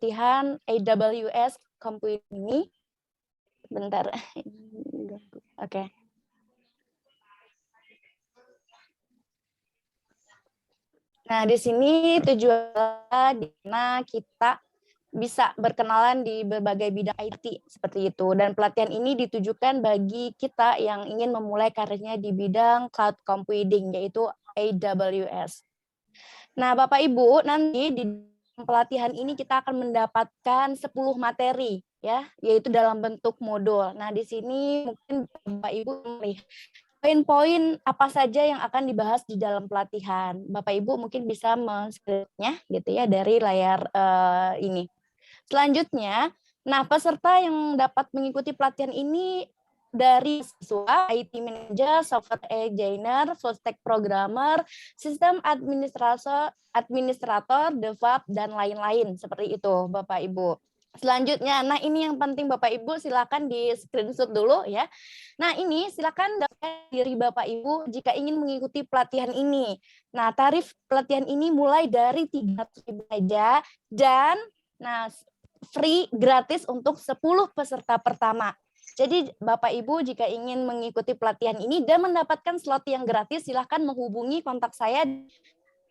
pelatihan AWS Computing ini. Bentar. Oke. Nah, di sini tujuannya di mana kita bisa berkenalan di berbagai bidang IT seperti itu. Dan pelatihan ini ditujukan bagi kita yang ingin memulai karirnya di bidang cloud computing, yaitu AWS. Nah, Bapak Ibu, nanti di pelatihan ini kita akan mendapatkan 10 materi, ya, yaitu dalam bentuk modul. Nah, di sini mungkin Bapak Ibu melihat poin-poin apa saja yang akan dibahas di dalam pelatihan. Bapak Ibu mungkin bisa men-screennya gitu ya dari layar ini. Selanjutnya, nah peserta yang dapat mengikuti pelatihan ini dari siswa, IT manager, software engineer, full stack programmer, sistem administrator, DevOps dan lain-lain seperti itu, Bapak Ibu. Selanjutnya, nah ini yang penting Bapak Ibu, silakan di screenshot dulu ya. Nah ini silakan daftar diri Bapak Ibu jika ingin mengikuti pelatihan ini. Nah tarif pelatihan ini mulai dari 300.000 saja dan nah free gratis untuk 10 peserta pertama. Jadi Bapak Ibu jika ingin mengikuti pelatihan ini dan mendapatkan slot yang gratis, silahkan menghubungi kontak saya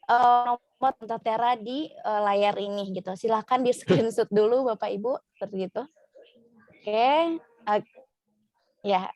nomor kontak Tera di layar ini gitu. Silahkan di screenshot dulu Bapak Ibu seperti itu. Oke, ya.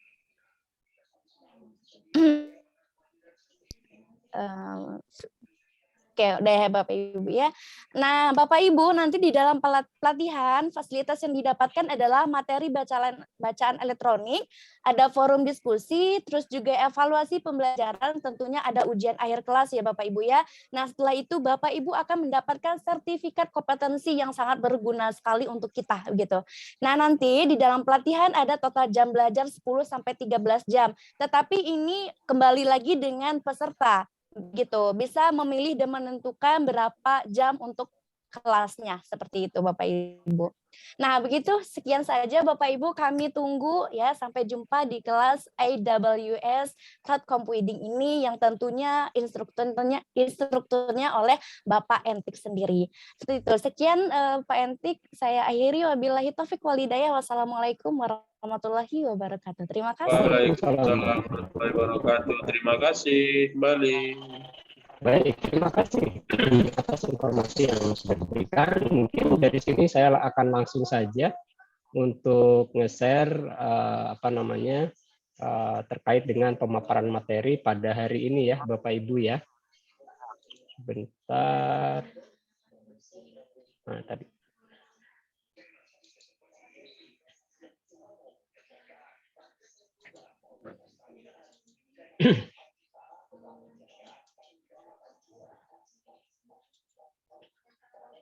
Oke, udah ya Bapak Ibu ya. Nah, Bapak Ibu nanti di dalam pelatihan fasilitas yang didapatkan adalah materi bacaan elektronik, ada forum diskusi, terus juga evaluasi pembelajaran, tentunya ada ujian akhir kelas ya Bapak Ibu ya. Nah, setelah itu Bapak Ibu akan mendapatkan sertifikat kompetensi yang sangat berguna sekali untuk kita gitu. Nah, nanti di dalam pelatihan ada total jam belajar 10 sampai 13 jam. Tetapi ini kembali lagi dengan peserta gitu, bisa memilih dan menentukan berapa jam untuk kelasnya seperti itu Bapak Ibu. Nah, begitu sekian saja Bapak Ibu, kami tunggu ya, sampai jumpa di kelas AWS Cloud Computing ini yang tentunya instrukturnya oleh Bapak Entik sendiri. Seperti itu. Sekian Pak Entik, saya akhiri, wabillahi taufik walhidayah. Wassalamualaikum warahmatullahi wabarakatuh. Terima kasih. Waalaikumsalam warahmatullahi wabarakatuh. Terima kasih kembali. Baik, terima kasih atas informasi yang sudah diberikan. Mungkin dari sini saya akan langsung saja untuk nge-share terkait dengan pemaparan materi pada hari ini ya, Bapak Ibu ya. Bentar. Nah, tadi.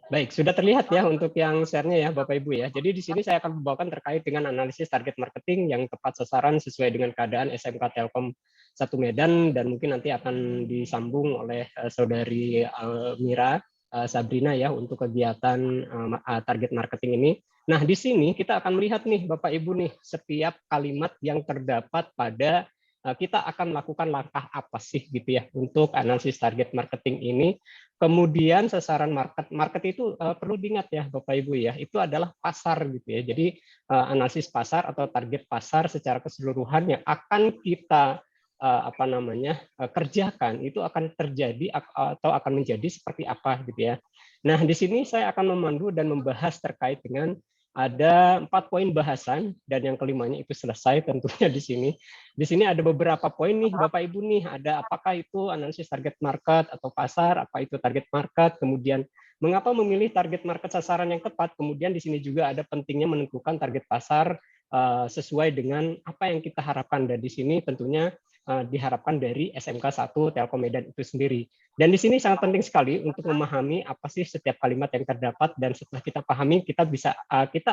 Baik, sudah terlihat ya untuk yang share-nya ya Bapak Ibu ya. Jadi di sini saya akan membawakan terkait dengan analisis target marketing yang tepat sasaran sesuai dengan keadaan SMK Telkom 1 Medan, dan mungkin nanti akan disambung oleh Saudari Almira Sabrina ya untuk kegiatan target marketing ini. Nah, di sini kita akan melihat nih Bapak Ibu nih, setiap kalimat yang terdapat pada kita akan melakukan langkah apa sih gitu ya untuk analisis target marketing ini. Kemudian sasaran market itu perlu diingat ya Bapak Ibu ya, itu adalah pasar gitu ya. Jadi analisis pasar atau target pasar secara keseluruhan yang akan kita kerjakan itu akan terjadi atau akan menjadi seperti apa gitu ya. Nah, di sini saya akan memandu dan membahas terkait dengan ada 4 poin bahasan, dan yang kelimanya itu selesai tentunya di sini. Di sini ada beberapa poin nih Bapak Ibu nih, ada apakah itu analisis target market atau pasar, apa itu target market, kemudian mengapa memilih target market sasaran yang tepat, kemudian di sini juga ada pentingnya menentukan target pasar sesuai dengan apa yang kita harapkan, dan di sini tentunya diharapkan dari SMK 1 Telkom Medan itu sendiri. Dan di sini sangat penting sekali untuk memahami apa sih setiap kalimat yang terdapat, dan setelah kita pahami kita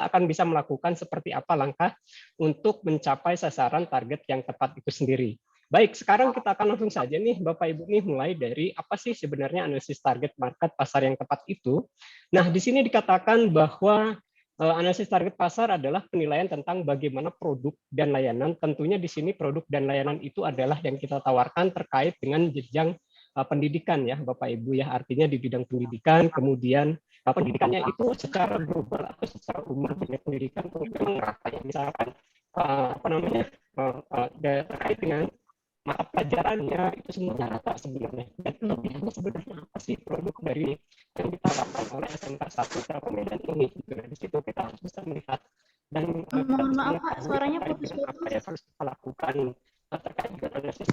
akan bisa melakukan seperti apa langkah untuk mencapai sasaran target yang tepat itu sendiri. Baik, sekarang kita akan langsung saja nih Bapak Ibu nih, mulai dari apa sih sebenarnya analisis target market pasar yang tepat itu. Nah, di sini dikatakan bahwa analisis target pasar adalah penilaian tentang bagaimana produk dan layanan. Tentunya di sini produk dan layanan itu adalah yang kita tawarkan terkait dengan jenjang pendidikan ya Bapak Ibu ya, artinya di bidang pendidikan, kemudian pendidikannya itu secara global atau secara umum pendidikan itu memang rata ya. Misalkan terkait dengan mata pelajarannya itu semuanya rata sebenarnya. Dan kelebihannya sebenarnya apa sih produk dari yang ditawarkan oleh SMK 1 Telkom Medan ini? Gitu. Di situ kita harus bisa melihat dan Mohon maaf Pak, suaranya apa putus-putus. yang harus kita lakukan terkait dengan analisis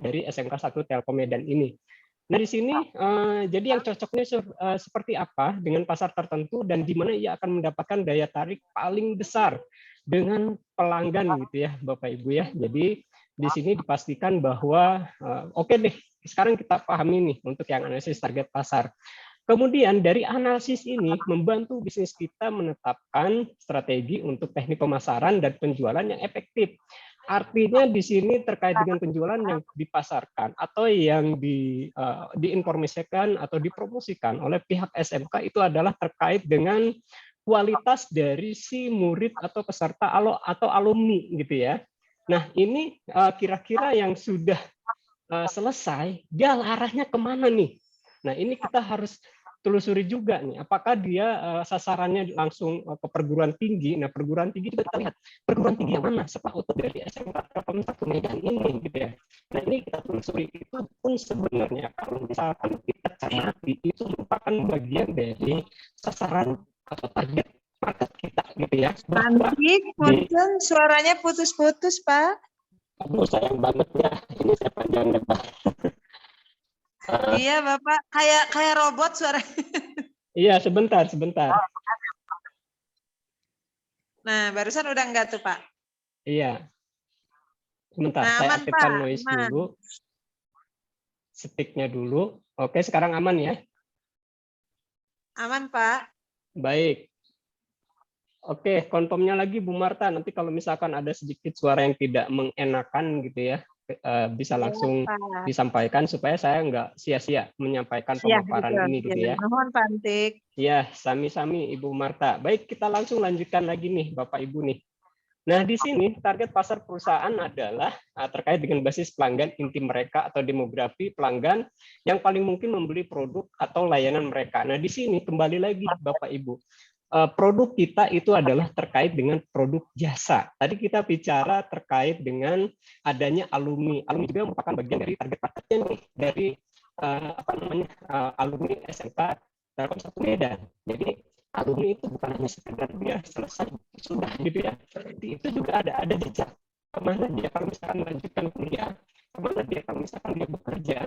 dari SMK 1 Telkom Medan ini. Nah, di sini jadi yang cocoknya seperti apa dengan pasar tertentu dan di mana ia akan mendapatkan daya tarik paling besar dengan pelanggan gitu ya, Bapak Ibu ya. Jadi di sini dipastikan bahwa oke deh, sekarang kita pahami nih untuk yang analisis target pasar. Kemudian dari analisis ini membantu bisnis kita menetapkan strategi untuk teknik pemasaran dan penjualan yang efektif. Artinya di sini terkait dengan penjualan yang dipasarkan atau yang diinformasikan atau dipromosikan oleh pihak SMK itu adalah terkait dengan kualitas dari si murid atau peserta atau alumni gitu ya. Nah ini kira-kira yang sudah selesai, dia arahnya kemana nih? Nah ini kita harus telusuri juga nih, apakah dia sasarannya langsung ke perguruan tinggi. Nah perguruan tinggi juga kita lihat perguruan tinggi yang mana sepaut dari SMK Telkom 1 Medan ini gitu ya. Nah ini kita telusuri, itu pun sebenarnya kalau misalkan kita cermati itu merupakan bagian dari sasaran atau target market kita gitu ya. Pantik, punten suaranya putus-putus Pak. Aduh sayang banget ya, ini saya panjang lebar. Iya Bapak, kayak robot suara. Iya sebentar. Nah barusan udah enggak tuh Pak? Iya. Sebentar, Nah, saya aman, aktifkan Pak. noise Aman. dulu. Stick-nya dulu. Oke, sekarang aman ya? Aman Pak. Baik. Oke, konfirmnya lagi Bu Marta. Nanti kalau misalkan ada sedikit suara yang tidak mengenakan gitu ya, bisa langsung disampaikan supaya saya nggak sia-sia menyampaikan pemaparan ini gitu ya. Mohon Pantik. Ya, sami-sami Ibu Marta. Baik, kita langsung lanjutkan lagi nih Bapak Ibu nih. Nah, di sini target pasar perusahaan adalah terkait dengan basis pelanggan inti mereka atau demografi pelanggan yang paling mungkin membeli produk atau layanan mereka. Nah, di sini kembali lagi Bapak Ibu, produk kita itu adalah terkait dengan produk jasa. Tadi kita bicara terkait dengan adanya alumni. Alumni juga merupakan bagian dari target marketnya nih, dari alumni SMK Telkom 1 Medan. Jadi alumni itu bukan hanya sekedar dia selesai sudah gitu ya, seperti itu juga ada jejak kemana dia kalau misalkan melanjutkan kuliah, kemana dia kalau misalkan dia bekerja,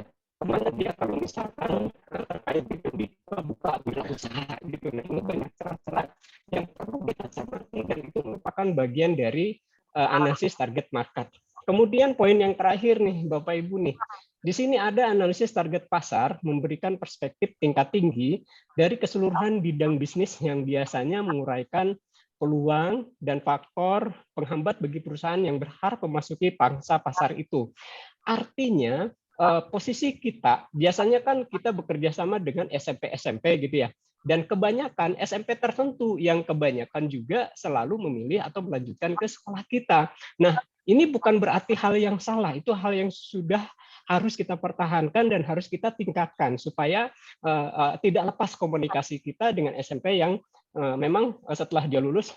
kemana dia kalau misalkan terkait dengan buka usaha gitu. Nah ini banyak celah-celah yang perlu kita cermati dan itu merupakan bagian dari analisis target market. Kemudian poin yang terakhir nih Bapak Ibu nih, di sini ada analisis target pasar memberikan perspektif tingkat tinggi dari keseluruhan bidang bisnis yang biasanya menguraikan peluang dan faktor penghambat bagi perusahaan yang berharap memasuki pangsa pasar itu. Artinya posisi kita biasanya kan kita bekerja sama dengan SMP gitu ya. Dan kebanyakan SMP tertentu yang kebanyakan juga selalu memilih atau melanjutkan ke sekolah kita. Nah, ini bukan berarti hal yang salah, itu hal yang sudah harus kita pertahankan dan harus kita tingkatkan supaya tidak lepas komunikasi kita dengan SMP yang memang setelah dia lulus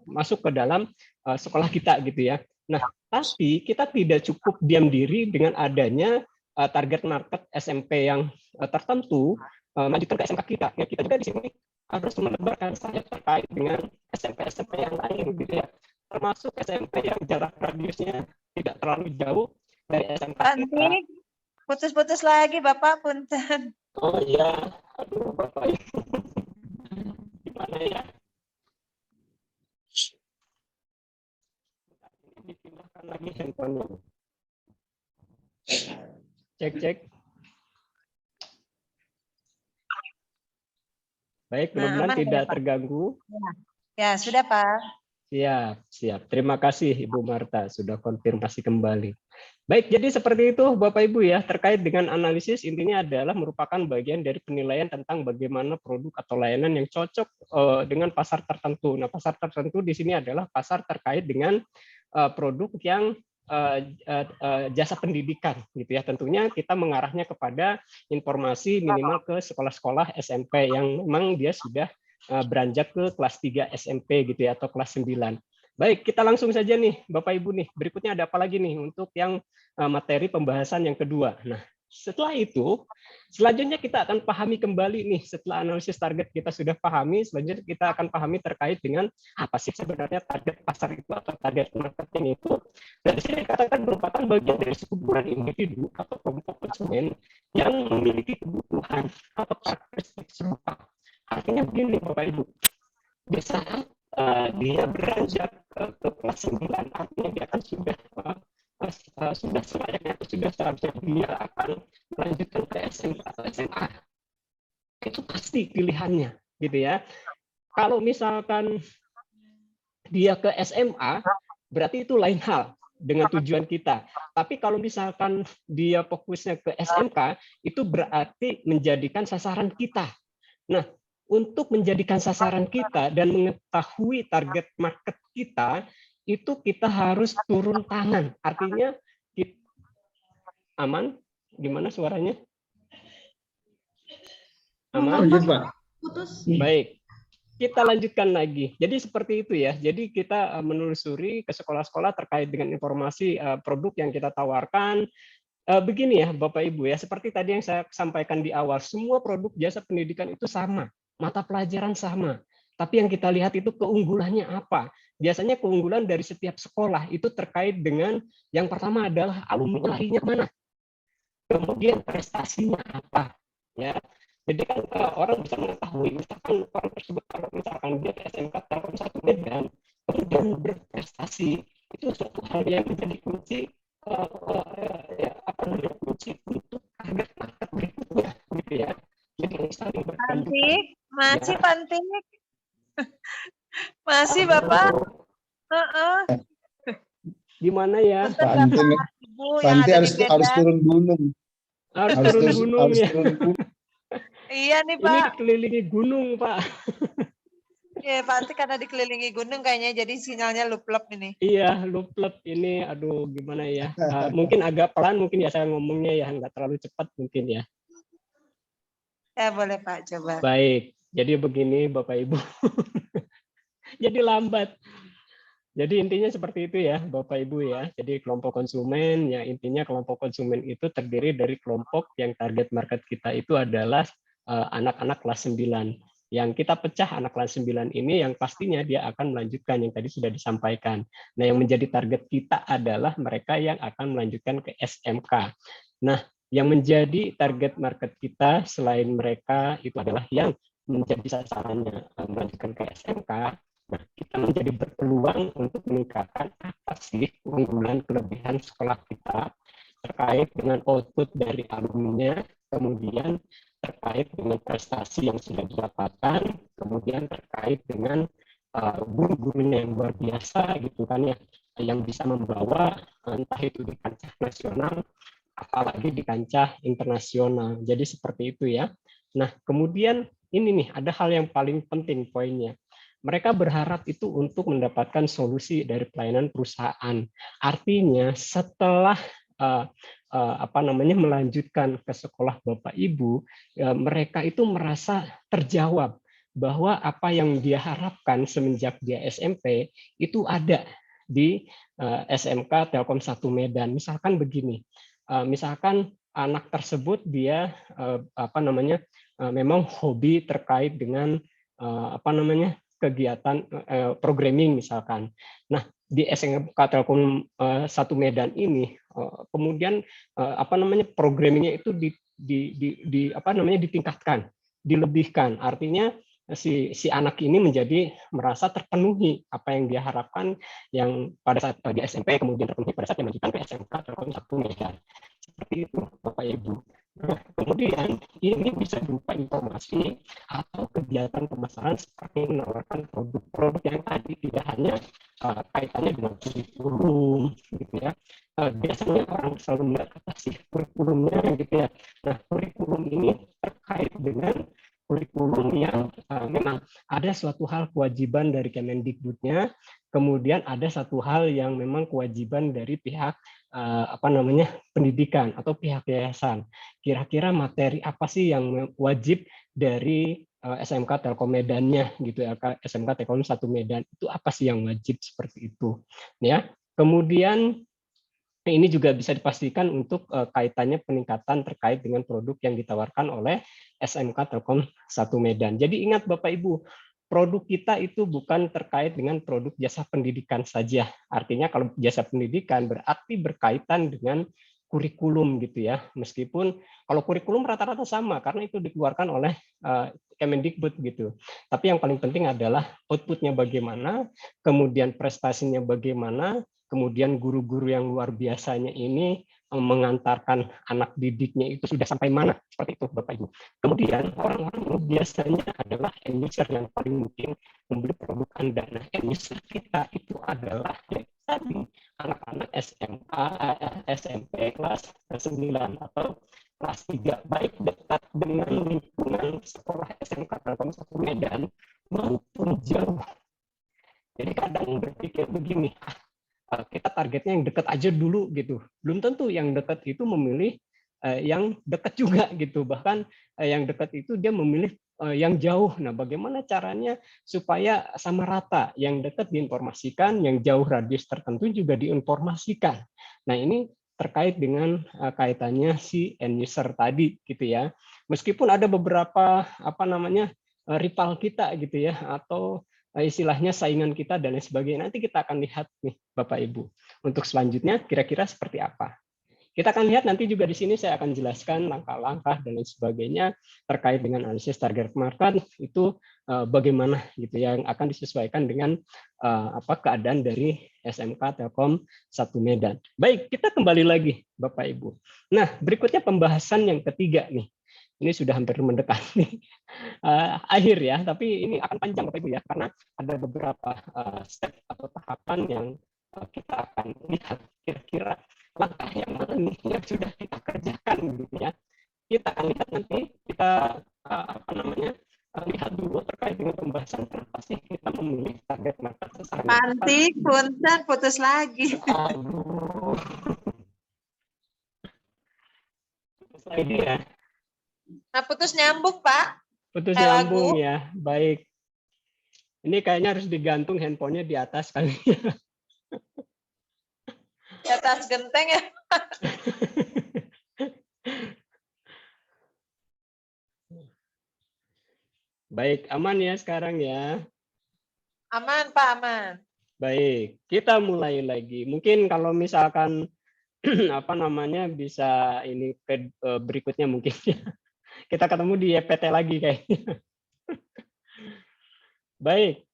masuk ke dalam sekolah kita gitu ya. Nah, tapi kita tidak cukup diam diri dengan adanya target market SMP yang tertentu lanjutkan ke SMK kita. Ya, kita juga di sini harus menebarkan sayap terkait dengan SMP yang lain gitu ya. Termasuk SMP yang jarak radiusnya tidak terlalu jauh dari SMK kita. Putus-putus lagi Bapak, punten. Oh iya, aduh Bapak. Gimana ya? Dipindahkan lagi handphonenya. Cek. Baik, mudah-mudahan tidak terganggu. Ya, sudah Pak. Siap. Terima kasih Ibu Marta sudah konfirmasi kembali. Baik, jadi seperti itu Bapak Ibu ya, terkait dengan analisis intinya adalah merupakan bagian dari penilaian tentang bagaimana produk atau layanan yang cocok dengan pasar tertentu. Nah, pasar tertentu di sini adalah pasar terkait dengan produk yang jasa pendidikan gitu ya. Tentunya kita mengarahnya kepada informasi minimal ke sekolah-sekolah SMP yang memang dia sudah beranjak ke kelas 3 SMP gitu ya, atau kelas 9. Baik, kita langsung saja nih Bapak Ibu nih. Berikutnya ada apa lagi nih untuk yang materi pembahasan yang kedua. Nah, setelah itu, selanjutnya kita akan pahami kembali nih, setelah analisis target kita sudah pahami, selanjutnya kita akan pahami terkait dengan apa sih sebenarnya target pasar itu atau target marketing itu. Dan di sini dikatakan merupakan bagian dari sekumpulan individu atau kelompok konsumen yang memiliki kebutuhan atau karakteristik serupa. Artinya begini Bapak Ibu, di saat dia beranjak ke kelas 9, artinya dia akan sudah selayaknya atau sudah seharusnya dia akan melanjutkan ke SMP atau SMA. Itu pasti pilihannya, gitu ya. Kalau misalkan dia ke SMA, berarti itu lain hal dengan tujuan kita. Tapi kalau misalkan dia fokusnya ke SMK, itu berarti menjadikan sasaran kita. Nah, untuk menjadikan sasaran kita dan mengetahui target market kita, itu kita harus turun tangan. Artinya, aman? Gimana suaranya? Aman? Lanjut, Pak. Baik. Kita lanjutkan lagi. Jadi seperti itu ya. Jadi kita menelusuri ke sekolah-sekolah terkait dengan informasi produk yang kita tawarkan. Begini ya Bapak Ibu ya, seperti tadi yang saya sampaikan di awal, semua produk jasa pendidikan itu sama. Mata pelajaran sama. Tapi yang kita lihat itu keunggulannya apa? Biasanya keunggulan dari setiap sekolah itu terkait dengan yang pertama adalah alumni larinya mana. Kemudian prestasinya apa. Ya. Jadi kan orang bisa mengetahui, misalkan orang tersebut kalau misalkan dia ke SMK Telkom 1 Medan, kemudian berprestasi, itu suatu hal yang menjadi kunci kunci untuk target market berikutnya, gitu ya. Jadi saling Pantik, masih Pantik. Masih Bapak. Gimana ya? Panti harus turun gunung. Harus turun gunung ya. Iya nih Pak. Ini dikelilingi gunung Pak. Iya Panti karena dikelilingi gunung kayaknya jadi sinyalnya lup-lup ini. Iya lup-lup ini. Aduh gimana ya. Mungkin agak pelan mungkin ya saya ngomongnya ya. Nggak terlalu cepat mungkin ya. Ya boleh Pak coba. Baik. Jadi begini Bapak Ibu. Jadi lambat. Jadi intinya seperti itu ya Bapak Ibu ya. Jadi kelompok konsumen ya intinya kelompok konsumen itu terdiri dari kelompok yang target market kita itu adalah anak-anak kelas 9. Yang kita pecah anak kelas 9 ini yang pastinya dia akan melanjutkan yang tadi sudah disampaikan. Nah, yang menjadi target kita adalah mereka yang akan melanjutkan ke SMK. Nah, yang menjadi target market kita selain mereka itu adalah yang menjadi sasarannya melanjutkan ke SMK. Nah, kita menjadi berpeluang untuk meningkatkan apa sih keunggulan kelebihan sekolah kita terkait dengan output dari alumninya, kemudian terkait dengan prestasi yang sudah didapatkan, kemudian terkait dengan guru-gurunya yang luar biasa gitu kan ya, yang bisa membawa entah itu di kancah nasional, apalagi di kancah internasional. Jadi seperti itu ya. Nah, kemudian ini nih ada hal yang paling penting poinnya. Mereka berharap itu untuk mendapatkan solusi dari pelayanan perusahaan. Artinya setelah melanjutkan ke sekolah Bapak Ibu, mereka itu merasa terjawab bahwa apa yang dia harapkan semenjak dia SMP itu ada di SMK Telkom 1 Medan. Misalkan begini, misalkan anak tersebut dia memang hobi terkait dengan kegiatan programming misalkan. Nah, di SMK Telkom 1 Medan ini kemudian programmingnya itu ditingkatkan, dilebihkan. Artinya si anak ini menjadi merasa terpenuhi apa yang dia harapkan yang pada saat di SMP kemudian terpenuhi pada saat dia melanjutkan ke SMK Telkom 1 Medan. Seperti itu Bapak Ibu. Nah, kemudian ini bisa berupa informasi atau kegiatan pemasaran seperti menawarkan produk-produk yang tadi tidak hanya kaitannya dengan kurikulum, gitu ya. Biasanya orang selalu melihat kata sih kurikulumnya, gitu ya. Nah, kurikulum ini terkait dengan kurikulum yang memang ada suatu hal kewajiban dari Kemendikbudnya, kemudian ada satu hal yang memang kewajiban dari pihak pendidikan atau pihak yayasan. Kira-kira materi apa sih yang wajib dari SMK Telkom Medannya gitu ya, SMK Telkom 1 Medan itu apa sih yang wajib seperti itu ya. Kemudian ini juga bisa dipastikan untuk kaitannya peningkatan terkait dengan produk yang ditawarkan oleh SMK Telkom 1 Medan. Jadi ingat Bapak Ibu, produk kita itu bukan terkait dengan produk jasa pendidikan saja. Artinya kalau jasa pendidikan berarti berkaitan dengan kurikulum gitu ya. Meskipun kalau kurikulum rata-rata sama karena itu dikeluarkan oleh Kemendikbud gitu. Tapi yang paling penting adalah outputnya bagaimana, kemudian prestasinya bagaimana, kemudian guru-guru yang luar biasanya ini mengantarkan anak didiknya itu sudah sampai mana, seperti itu Bapak Ibu. Kemudian orang-orang biasanya adalah end user yang paling mungkin membeli produk Anda. Nah, end user kita itu adalah tadi anak-anak SMA, SMP kelas 9 atau kelas 3, baik dekat dengan lingkungan sekolah SMK Telkom 1 Medan maupun jauh. Jadi kadang berpikir begini, kita targetnya yang dekat aja dulu gitu. Belum tentu yang dekat itu memilih yang dekat juga gitu. Bahkan yang dekat itu dia memilih yang jauh. Nah, bagaimana caranya supaya sama rata? Yang dekat diinformasikan, yang jauh radius tertentu juga diinformasikan. Nah, ini terkait dengan kaitannya si end user tadi gitu ya. Meskipun ada beberapa rival kita gitu ya, atau istilahnya saingan kita dan lain sebagainya. Nanti kita akan lihat nih Bapak Ibu. Untuk selanjutnya kira-kira seperti apa. Kita akan lihat nanti juga di sini saya akan jelaskan langkah-langkah dan lain sebagainya terkait dengan analisis target market itu bagaimana gitu yang akan disesuaikan dengan keadaan dari SMK Telkom 1 Medan. Baik, kita kembali lagi Bapak Ibu. Nah, berikutnya pembahasan yang ketiga nih. Ini sudah hampir mendekati akhir ya, tapi ini akan panjang Bapak Ibu ya, karena ada beberapa step atau tahapan yang kita akan lihat kira-kira langkah yang mana nih yang sudah kita kerjakan gitu ya. Kita akan lihat nanti, kita lihat dulu terkait dengan pembahasan kenapa sih kita memilih target market sasaran. Pantik, punten, putus lagi. Aduh. Putus lagi ya. Nah, putus nyambung, Pak. Putus Kayak nyambung lagu. ya, baik. Ini kayaknya harus digantung handphonenya di atas kali. Di atas genteng ya. Baik, aman ya sekarang ya. Aman, Pak, aman. Baik, kita mulai lagi. Mungkin kalau misalkan bisa ini berikutnya mungkin kita ketemu di EPT lagi kayaknya. Baik,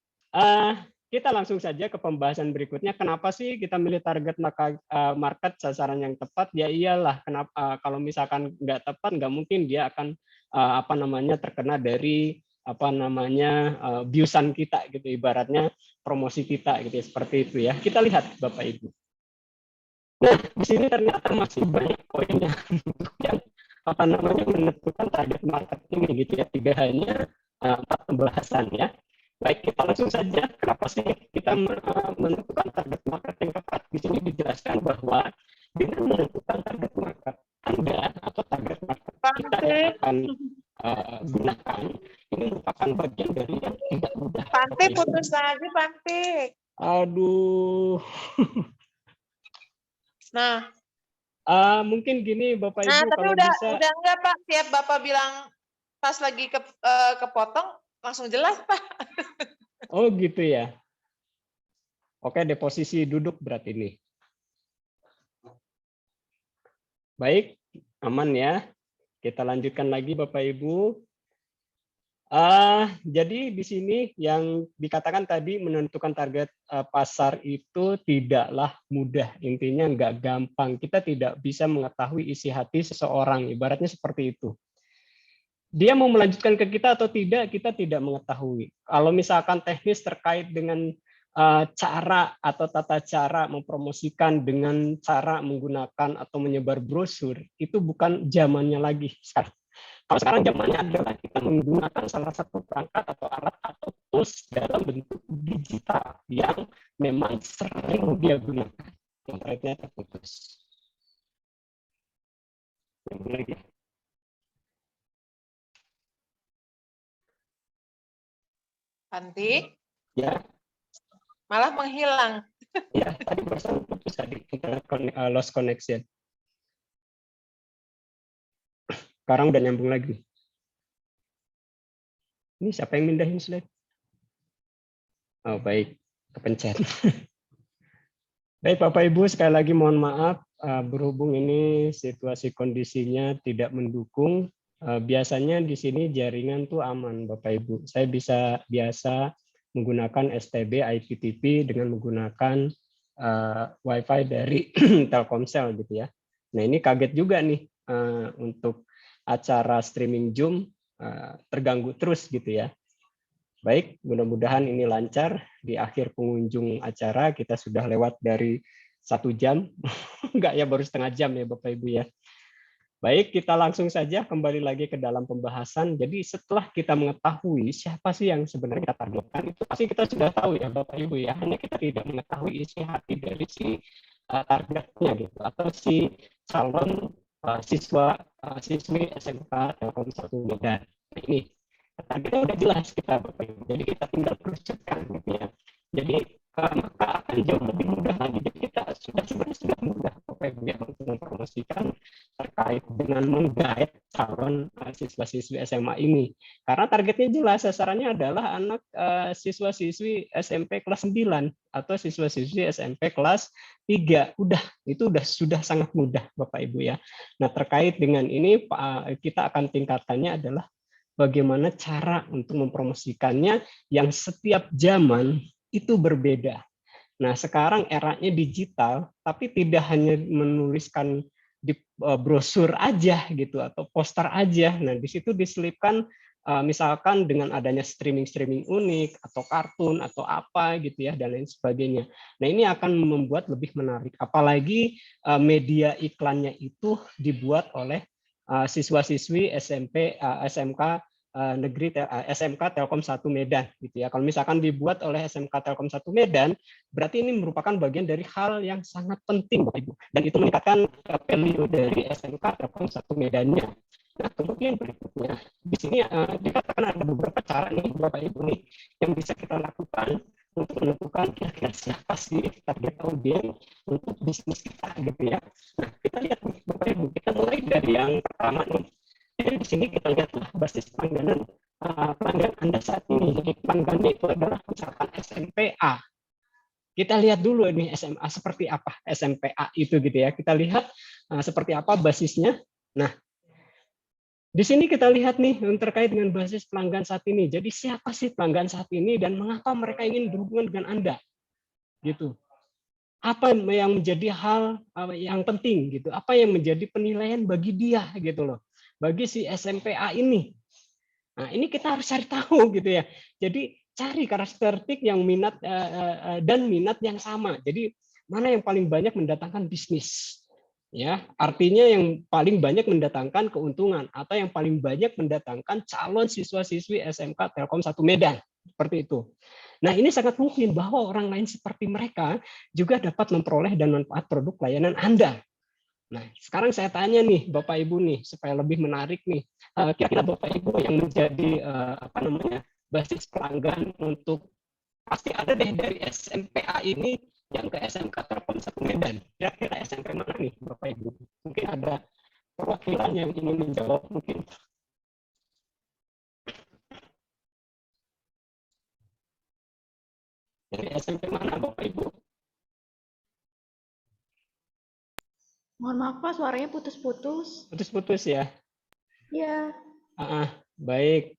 kita langsung saja ke pembahasan berikutnya. Kenapa sih kita milih target market sasaran yang tepat? Ya iyalah, kenapa kalau misalkan nggak tepat, nggak mungkin dia akan terkena dari biusan kita gitu, ibaratnya promosi kita gitu, seperti itu ya. Kita lihat Bapak Ibu. Nah, di sini ternyata masih banyak poinnya yang menentukan target market ini gitu ya. Tidak hanya 4 pembahasan ya. Baik, kita langsung saja. Kenapa sih kita menentukan target market yang tepat? Di sini dijelaskan bahwa dengan menentukan target market Anda atau target market kita yang akan gunakan, ini merupakan bagian dari yang tidak mudah. Pantik, putus lagi, Pantik. Aduh. Nah, mungkin gini Bapak Ibu, nah tapi kalau udah bisa. udah enggak Pak, tiap Bapak bilang pas lagi kepotong langsung jelas Pak. Oh gitu ya. Oke, deposisi duduk berarti ini. Baik, aman ya. Kita lanjutkan lagi Bapak Ibu. Jadi di sini yang dikatakan tadi menentukan target pasar itu tidaklah mudah, intinya nggak gampang. Kita tidak bisa mengetahui isi hati seseorang, ibaratnya seperti itu. Dia mau melanjutkan ke kita atau tidak, kita tidak mengetahui. Kalau misalkan teknis terkait dengan cara atau tata cara mempromosikan dengan cara menggunakan atau menyebar brosur, itu bukan zamannya lagi sekarang. Kalau sekarang zamannya adalah kita menggunakan salah satu perangkat atau alat atau tools dalam bentuk digital yang memang sering dia gunakan. Internetnya terputus. Lagi. Panti, Ya, malah menghilang. ya tadi barusan putus tadi internet lost connection. Sekarang udah nyambung lagi. Ini siapa yang mindahin slide? Oh baik, kepencet. Baik Bapak Ibu, sekali lagi mohon maaf berhubung ini situasi kondisinya tidak mendukung. Biasanya di sini jaringan tuh aman Bapak Ibu. Saya biasa menggunakan STB IPTV dengan menggunakan WiFi dari Telkomsel gitu ya. Nah ini kaget juga nih untuk acara streaming Zoom terganggu terus gitu ya. Baik, mudah-mudahan ini lancar. Di akhir pengunjung acara kita sudah lewat dari 1 jam. Enggak ya, baru setengah jam ya Bapak Ibu ya. Baik, kita langsung saja kembali lagi ke dalam pembahasan. Jadi setelah kita mengetahui siapa sih yang sebenarnya kita targetkan, itu pasti kita sudah tahu ya Bapak Ibu ya. Hanya kita tidak mengetahui isi hati dari si targetnya gitu, atau si calon siswi SMK Telkom 1 Medan. Nah, ini targetnya udah jelas kita Bapak Ibu. Jadi kita tinggal kerucutkan gitu ya. Jadi maka akan jauh lebih mudah lagi. Jadi kita sebenarnya sudah mudah Bapak Ibu ya untuk mempromosikan terkait dengan menggait calon siswa-siswi SMA ini. Karena targetnya jelas, sasarannya adalah anak siswa-siswi SMP kelas 9 atau siswa-siswi SMP kelas 3. Itu sudah sangat mudah Bapak Ibu ya. Nah, terkait dengan ini kita akan tingkatannya adalah bagaimana cara untuk mempromosikannya yang setiap zaman itu berbeda. Nah, sekarang eranya digital, tapi tidak hanya menuliskan di brosur aja gitu atau poster aja. Nah, di situ diselipkan misalkan dengan adanya streaming unik atau kartun atau apa gitu ya dan lain sebagainya. Nah, ini akan membuat lebih menarik. Apalagi media iklannya itu dibuat oleh siswa-siswi SMK negeri SMK Telkom 1 Medan gitu ya. Kalau misalkan dibuat oleh SMK Telkom 1 Medan, berarti ini merupakan bagian dari hal yang sangat penting Bapak Ibu, dan itu meningkatkan value dari SMK Telkom 1 Medannya. Nah, kemudian berikutnya di sini dikatakan ada beberapa cara nih Bapak Ibu nih yang bisa kita lakukan untuk menentukan kira-kira siapa sih target audiens untuk bisnis kita gitu ya. Nah, kita lihat nih Bapak Ibu, kita mulai dari yang pertama nih. Jadi di sini kita lihatlah basis pelanggan Anda saat ini. Jadi pelanggannya itu adalah misalkan SMPA. Kita lihat dulu ini SMA seperti apa SMPA itu gitu ya. Kita lihat seperti apa basisnya. Nah, di sini kita lihat nih terkait dengan basis pelanggan saat ini. Jadi siapa sih pelanggan saat ini dan mengapa mereka ingin berhubungan dengan Anda? Gitu. Apa yang menjadi hal yang penting gitu? Apa yang menjadi penilaian bagi dia gitu loh. Bagi si SMPA ini. Nah, ini kita harus cari tahu gitu ya. Jadi cari karakteristik yang minat dan minat yang sama. Jadi mana yang paling banyak mendatangkan bisnis? Ya, artinya yang paling banyak mendatangkan keuntungan atau yang paling banyak mendatangkan calon siswa-siswi SMK Telkom 1 Medan. Seperti itu. Nah, ini sangat mungkin bahwa orang lain seperti mereka juga dapat memperoleh dan manfaat produk layanan Anda. Nah, sekarang saya tanya nih Bapak Ibu nih supaya lebih menarik nih. Kira-kira Bapak Ibu yang menjadi basis pelanggan untuk pasti ada deh dari SMPA ini yang ke SMK Telkom 1 Medan. Kira-kira SMP mana nih Bapak Ibu? Mungkin ada perwakilan yang ingin menjawab mungkin. Dari SMP mana Bapak Ibu? Mohon maaf Pak, suaranya putus-putus. Putus-putus ya? Iya. Baik.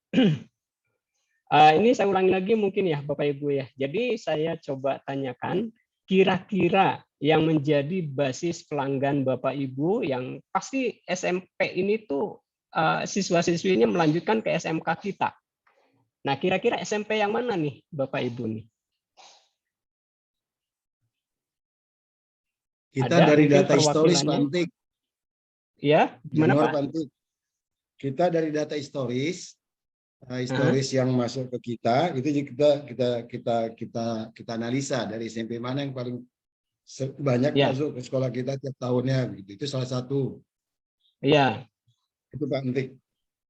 Ini saya ulangi lagi mungkin ya Bapak Ibu ya. Jadi saya coba tanyakan kira-kira yang menjadi basis pelanggan Bapak Ibu yang pasti SMP ini tuh siswa-siswinya melanjutkan ke SMK kita. Nah, kira-kira SMP yang mana nih Bapak Ibu nih? Kita ada dari data historis perwakilannya? Pantik. Ya, gimana Pak? Pantik. kita dari data historis, Aha. yang masuk ke kita, itu kita analisa dari SMP mana yang paling banyak Ya, masuk ke sekolah kita tiap tahunnya, gitu. Itu salah satu. ya. Itu Pak Entik.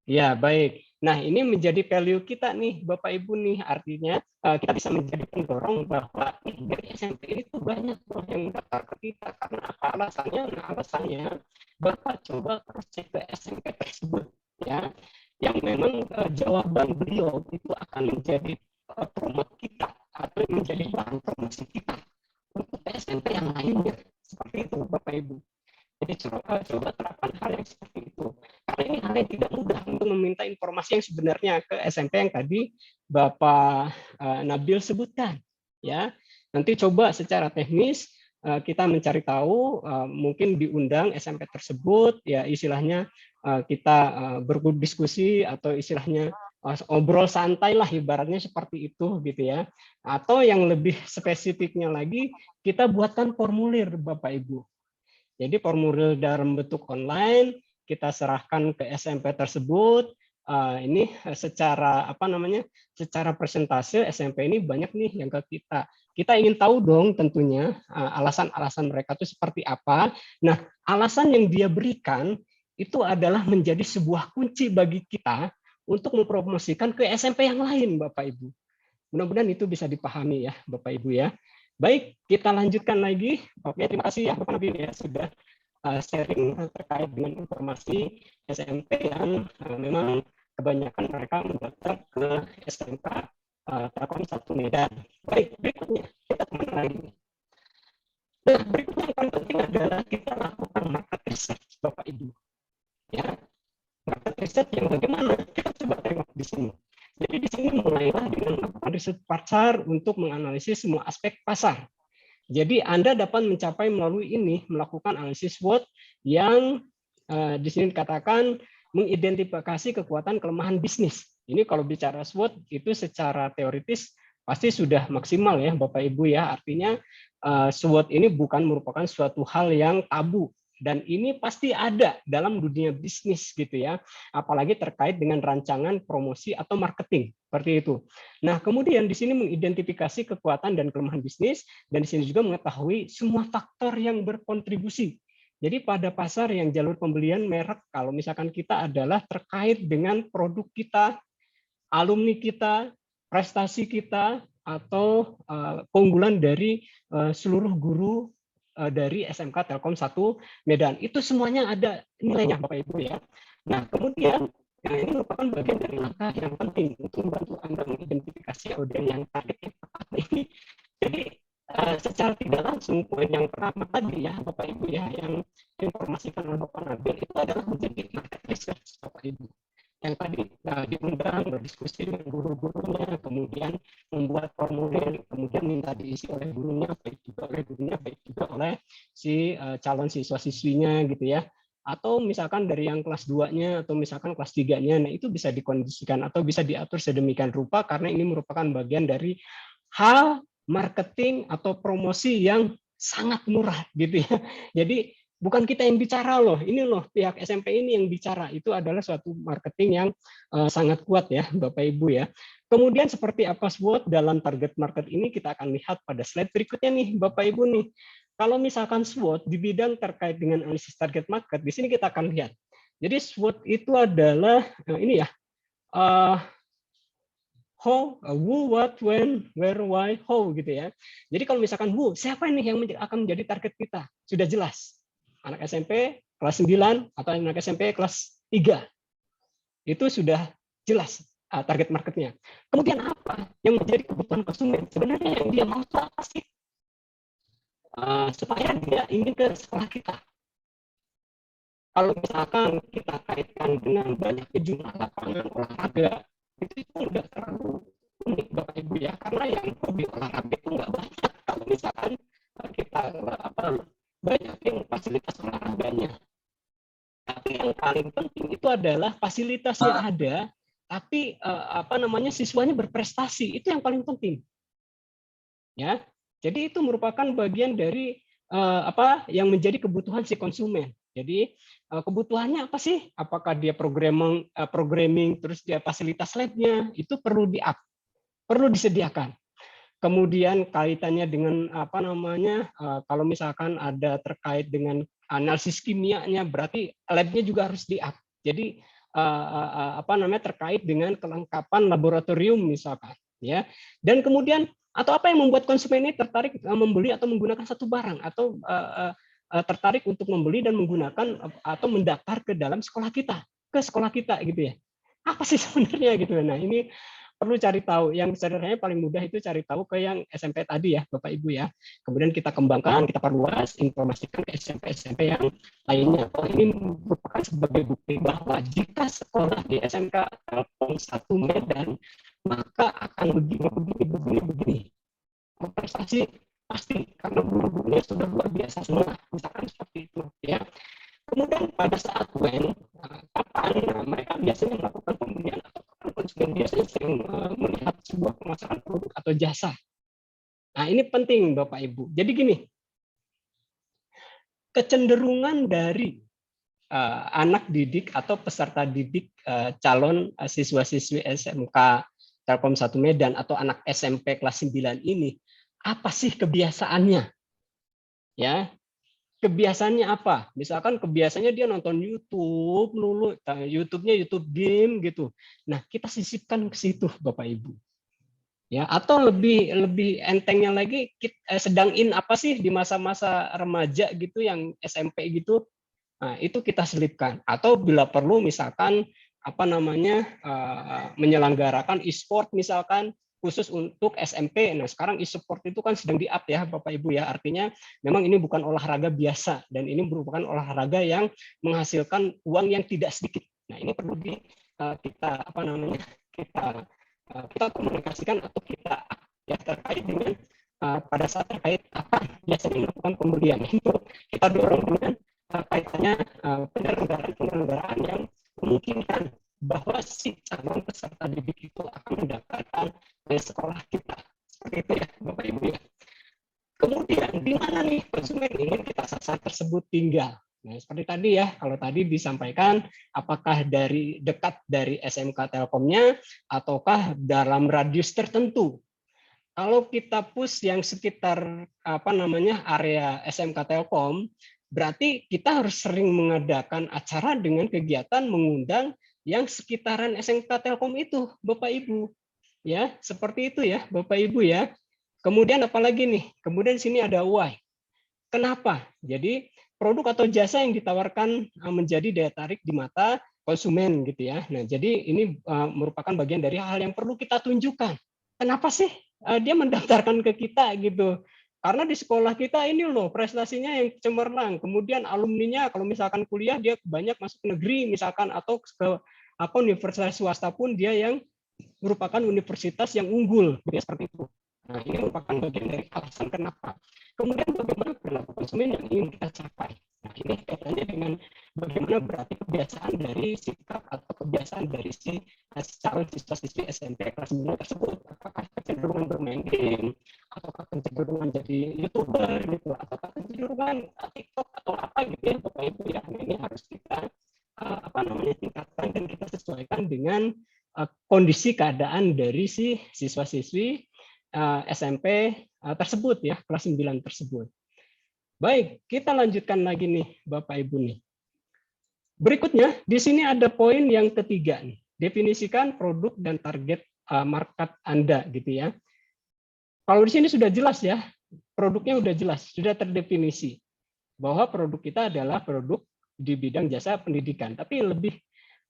Ya, baik. Nah, ini menjadi value kita nih, Bapak Ibu nih. Artinya kita bisa menjadi pendorong bahwa dari SMP ini tuh banyak loh yang daftar ke kita. Karena apa alasannya? Nah, alasannya Bapak coba cross check ke SMP tersebut, ya, yang memang jawaban beliau itu akan menjadi promote kita atau menjadi bahan promosi kita untuk SMP yang lainnya. Seperti itu, Bapak Ibu. Jadi coba terapkan hal yang seperti itu. Karena ini hal yang tidak mudah untuk meminta informasi yang sebenarnya ke SMP yang tadi Bapak Nabil sebutkan. Ya, nanti coba secara teknis kita mencari tahu, mungkin diundang SMP tersebut, ya istilahnya kita berdiskusi atau istilahnya obrol santai lah ibaratnya seperti itu gitu ya. Atau yang lebih spesifiknya lagi kita buatkan formulir Bapak Ibu. Jadi formulir dalam bentuk online kita serahkan ke SMP tersebut. Ini secara apa namanya? Secara persentase SMP ini banyak nih yang ke kita. Kita ingin tahu dong tentunya alasan-alasan mereka itu seperti apa. Nah, alasan yang dia berikan itu adalah menjadi sebuah kunci bagi kita untuk mempromosikan ke SMP yang lain, Bapak Ibu. Mudah-mudahan itu bisa dipahami ya, Bapak Ibu ya. Baik, kita lanjutkan lagi. Oke, terima kasih ya Bapak Nabil ya sudah sharing terkait dengan informasi SMP yang memang kebanyakan mereka mendaftar ke SMK Telkom 1 Medan. Baik, berikutnya kita kemana lagi? Nah, berikutnya yang paling penting adalah kita lakukan market research, Bapak Ibu. Ya, market research yang bagaimana? Kita coba tengok di sini. Jadi di sini mulailah dengan melakukan riset pasar untuk menganalisis semua aspek pasar. Jadi Anda dapat mencapai melalui ini melakukan analisis SWOT yang di sini dikatakan mengidentifikasi kekuatan kelemahan bisnis. Ini kalau bicara SWOT itu secara teoritis pasti sudah maksimal ya Bapak Ibu ya. Artinya SWOT ini bukan merupakan suatu hal yang tabu. Dan ini pasti ada dalam dunia bisnis gitu ya, apalagi terkait dengan rancangan promosi atau marketing seperti itu. Nah, kemudian di sini mengidentifikasi kekuatan dan kelemahan bisnis, dan di sini juga mengetahui semua faktor yang berkontribusi. Jadi pada pasar yang jalur pembelian merek, kalau misalkan kita adalah terkait dengan produk kita, alumni kita, prestasi kita, atau keunggulan dari seluruh guru dari SMK Telkom 1 Medan. Itu semuanya ada nilainya Bapak Ibu ya. Nah, kemudian ini merupakan bagian dari langkah yang penting untuk membantu Anda mengidentifikasi audiens yang targetnya tepat ini. Jadi secara tidak langsung poin yang pertama tadi ya Bapak Ibu ya, yang diinformasikan oleh Bapak Nabil itu adalah menjadi market research Bapak Ibu. Yang tadi diundang berdiskusi dengan guru-gurunya, kemudian membuat formulir, kemudian minta diisi oleh gurunya, baik juga oleh si calon siswa-siswinya gitu ya. Atau misalkan dari yang kelas 2-nya atau misalkan kelas 3-nya, nah itu bisa dikondisikan atau bisa diatur sedemikian rupa karena ini merupakan bagian dari hal marketing atau promosi yang sangat murah gitu ya. Jadi bukan kita yang bicara loh, ini loh pihak SMP ini yang bicara. Itu adalah suatu marketing yang sangat kuat ya Bapak Ibu ya. Kemudian seperti apa SWOT dalam target market ini kita akan lihat pada slide berikutnya nih Bapak Ibu nih. Kalau misalkan SWOT di bidang terkait dengan analisis target market, di sini kita akan lihat. Jadi SWOT itu adalah ini ya, how, who, what, when, where, why, how gitu ya. Jadi kalau misalkan who, siapa ini yang akan menjadi target kita? Sudah jelas. Anak SMP kelas 9 atau anak SMP kelas 3. Itu sudah jelas target marketnya. Kemudian apa yang menjadi kebutuhan konsumen? Sebenarnya yang dia mau itu apa sih? Supaya dia ingin ke sekolah kita. Kalau misalkan kita kaitkan dengan banyaknya jumlah lapangan olahraga, itu nggak terlalu unik Bapak Ibu ya, karena yang hobi olahraga itu nggak banyak. Kalau misalkan kita banyak yang fasilitas olahraganya. Tapi yang paling penting itu adalah fasilitasnya ada, tapi siswanya berprestasi, itu yang paling penting. Ya, jadi itu merupakan bagian dari yang menjadi kebutuhan si konsumen. Jadi kebutuhannya apa sih? Apakah dia programming terus dia fasilitas labnya itu perlu perlu disediakan. Kemudian kaitannya dengan apa namanya, kalau misalkan ada terkait dengan analisis kimianya, berarti labnya juga harus di-up. Jadi apa namanya, terkait dengan kelengkapan laboratorium misalkan, ya. Dan kemudian atau apa yang membuat konsumen ini tertarik membeli atau menggunakan satu barang atau tertarik untuk membeli dan menggunakan atau mendaftar ke dalam ke sekolah kita gitu ya. Apa sih sebenarnya gitu. Nah, ini perlu cari tahu. Yang sebenarnya paling mudah itu cari tahu ke yang SMP tadi ya, Bapak Ibu ya. Kemudian kita kembangkan, kita perluas, informasikan ke SMP-SMP yang lainnya. Oh, ini merupakan sebagai bukti bahwa jika sekolah di SMK Telkom 1 Medan, maka akan begini. Prestasi pasti karena guru-gurunya sudah luar biasa semua, misalkan seperti itu ya. Kemudian pada saat kapan mereka biasanya melakukan pembelian atau konsumen biasanya sering melihat sebuah pemasaran produk atau jasa. Nah, ini penting Bapak Ibu. Jadi gini, kecenderungan dari anak didik atau peserta didik calon siswa-siswi SMK Telkom 1 Medan atau anak SMP kelas 9 ini, apa sih kebiasaannya? Ya, kebiasaannya apa? Misalkan kebiasaannya dia nonton YouTube dulu, YouTube-nya YouTube game gitu. Nah, kita sisipkan ke situ Bapak Ibu. Ya, atau lebih entengnya lagi, sedang in apa sih di masa-masa remaja gitu yang SMP gitu. Nah, itu kita selipkan. Atau bila perlu misalkan apa namanya menyelenggarakan e-sport misalkan khusus untuk SMP. Nah, sekarang e-sport itu kan sedang di-up ya Bapak Ibu ya. Artinya memang ini bukan olahraga biasa dan ini merupakan olahraga yang menghasilkan uang yang tidak sedikit. Nah, ini perlu kita apa namanya? Kita komunikasikan atau kita ya terkait dengan pada saat terkait apa biasanya melakukan pembelian itu kita dorong dengan kaitannya penyelenggaraan yang memungkinkan bahwa si calon peserta didik itu akan mendapatkan dari sekolah kita. Seperti itu ya Bapak Ibu ya. Kemudian di mana nih konsumen ingin kita sasar tersebut tinggal? Nah, seperti tadi ya, kalau tadi disampaikan apakah dekat dari SMK Telkomnya ataukah dalam radius tertentu. Kalau kita push yang sekitar apa namanya area SMK Telkom, berarti kita harus sering mengadakan acara dengan kegiatan mengundang yang sekitaran SMK Telkom itu, Bapak Ibu. Ya, seperti itu ya, Bapak Ibu ya. Kemudian apalagi nih? Kemudian sini ada why. Kenapa? Jadi produk atau jasa yang ditawarkan menjadi daya tarik di mata konsumen gitu ya. Nah, jadi ini merupakan bagian dari hal yang perlu kita tunjukkan. Kenapa sih dia mendaftarkan ke kita gitu? Karena di sekolah kita ini loh prestasinya yang cemerlang. Kemudian alumninya kalau misalkan kuliah dia banyak masuk negeri misalkan atau ke apa universitas swasta pun dia yang merupakan universitas yang unggul, gitu ya, seperti itu. Nah, ini merupakan bagian dari alasan kenapa. Kemudian bagaimana perilaku konsumen yang ingin kita capai. Nah, ini kaitannya dengan bagaimana berarti kebiasaan dari sikap atau kebiasaan dari si calon siswa-siswi SMP kelas 9 tersebut. Apakah kecenderungan bermain game, ataukah kecenderungan jadi YouTuber gitu, ataukah kecenderungan TikTok atau apa gitu ya Bapak Ibu ya. Ini harus kita apa namanya tingkatkan dan kita sesuaikan dengan kondisi keadaan dari si siswa-siswi SMP tersebut ya, kelas 9 tersebut. Baik, kita lanjutkan lagi nih Bapak Ibu nih. Berikutnya, di sini ada poin yang ketiga nih. Definisikan produk dan target market Anda gitu ya. Kalau di sini sudah jelas ya, produknya sudah jelas, sudah terdefinisi bahwa produk kita adalah produk di bidang jasa pendidikan, tapi lebih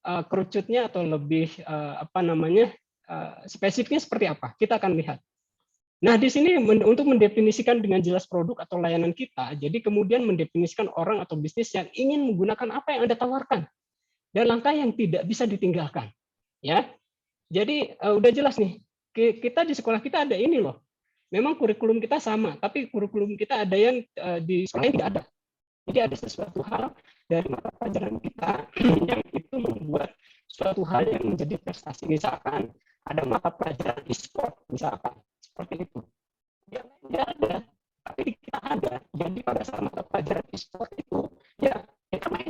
kerucutnya atau lebih apa namanya spesifiknya seperti apa? Kita akan lihat. Nah, di sini untuk mendefinisikan dengan jelas produk atau layanan kita, jadi kemudian mendefinisikan orang atau bisnis yang ingin menggunakan apa yang Anda tawarkan dan langkah yang tidak bisa ditinggalkan. Ya, jadi udah jelas nih. Kita di sekolah kita ada ini loh. Memang kurikulum kita sama, tapi kurikulum kita ada yang di sekolah yang tidak ada. Jadi ada sesuatu hal dari mata pelajaran kita yang itu membuat suatu hal yang menjadi prestasi. Misalkan ada mata pelajaran e-sport misalkan seperti itu. Ya, tidak ada, tapi kita ada. Jadi pada saat mata pelajaran e-sport itu ya kita main